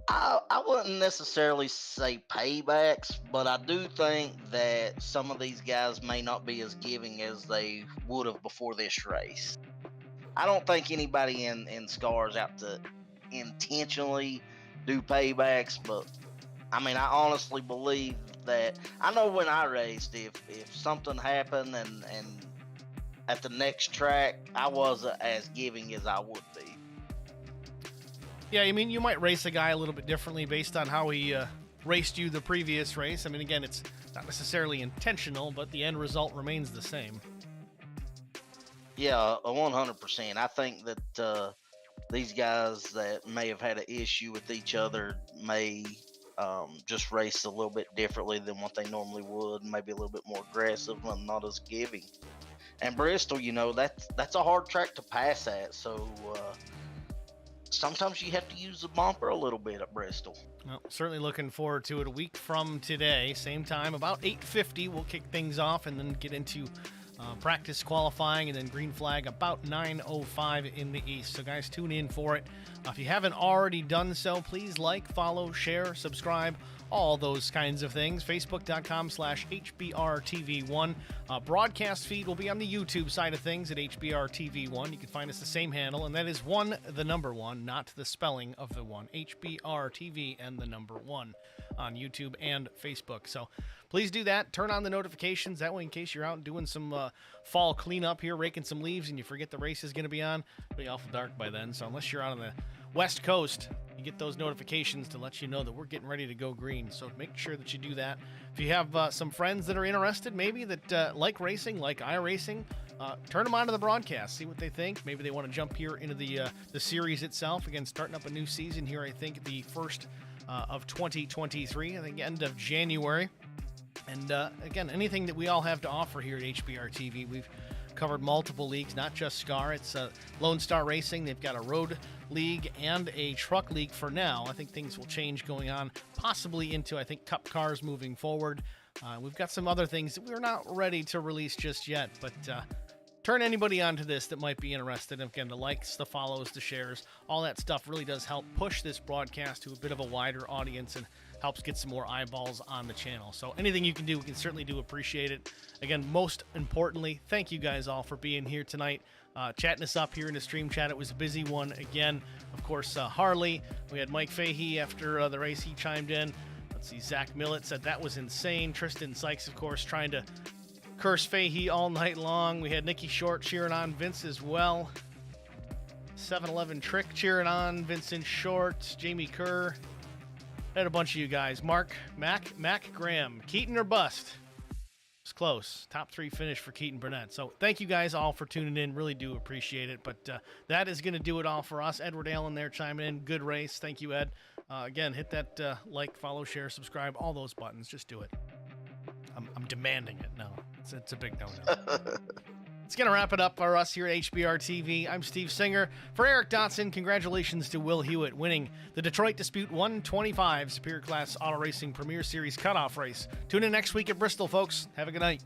I wouldn't necessarily say paybacks, but I do think that some of these guys may not be as giving as they would have before this race. I don't think anybody in Scar is out to intentionally do paybacks, but I mean, I honestly believe that I know when I raced, if something happened and at the next track, I wasn't as giving as I would be. Yeah, I mean, you might race a guy a little bit differently based on how he raced you the previous race. I mean, again, it's not necessarily intentional, but the end result remains the same. Yeah, 100%. I think that these guys that may have had an issue with each other may just race a little bit differently than what they normally would, maybe a little bit more aggressive and not as giving. And Bristol, that's a hard track to pass at, so sometimes you have to use the bumper a little bit at Bristol. Well, certainly looking forward to it. A week from today, same time, about 8:50, we'll kick things off and then get into practice qualifying and then green flag about 9:05 in the East. So guys, tune in for it. If you haven't already done so, please like, follow, share, subscribe, all those kinds of things. Facebook.com/HBRTV1. Broadcast feed will be on the YouTube side of things at HBRTV1. You can find us the same handle, and that is 1, the number 1, not the spelling of the 1. HBRTV and the number 1 on YouTube and Facebook. So please do that. Turn on the notifications. That way, in case you're out doing some fall cleanup here, raking some leaves, and you forget the race is going to be on, it'll be awful dark by then. So unless you're out on the West Coast, you get those notifications to let you know that we're getting ready to go green. So make sure that you do that. If you have some friends that are interested, maybe that like racing, like iRacing, turn them on to the broadcast. See what they think. Maybe they want to jump here into the series itself. Again, starting up a new season here, I think the first of 2023, I think end of January. And again, anything that we all have to offer here at HBR TV, we've covered multiple leagues, not just SCAR. It's Lone Star Racing. They've got a road league and a truck league for now. I think things will change going on, possibly into, I think, cup cars moving forward. We've got some other things that we're not ready to release just yet, but turn anybody onto this that might be interested. And again, the likes, the follows, the shares, all that stuff really does help push this broadcast to a bit of a wider audience and helps get some more eyeballs on the channel. So anything you can do, we can certainly do appreciate it. Again, most importantly, thank you guys all for being here tonight, chatting us up here in the stream chat. It was a busy one again. Of course, Harley, we had Mike Fahey after the race. He chimed in. Let's see, Zach Millett said that was insane. Tristan Sykes, of course, trying to curse Fahey all night long. We had Nikki Short cheering on Vince as well. 7-Eleven Trick cheering on, Vincent Short, Jamie Kerr. Had a bunch of you guys. Mark, Mac Graham, Keaton or bust? It's close. Top 3 finish for Keaton Burnett. So thank you guys all for tuning in. Really do appreciate it. But that is going to do it all for us. Edward Allen there chiming in. Good race. Thank you, Ed. Again, hit that like, follow, share, subscribe, all those buttons. Just do it. I'm demanding it. No, it's a big no-no. It's going to wrap it up for us here at HBR TV. I'm Steve Singer. For Eric Dotson, congratulations to Will Hewitt winning the Detroit Dispute 125 Superior Class Auto Racing Premier Series Cutoff race. Tune in next week at Bristol, folks. Have a good night.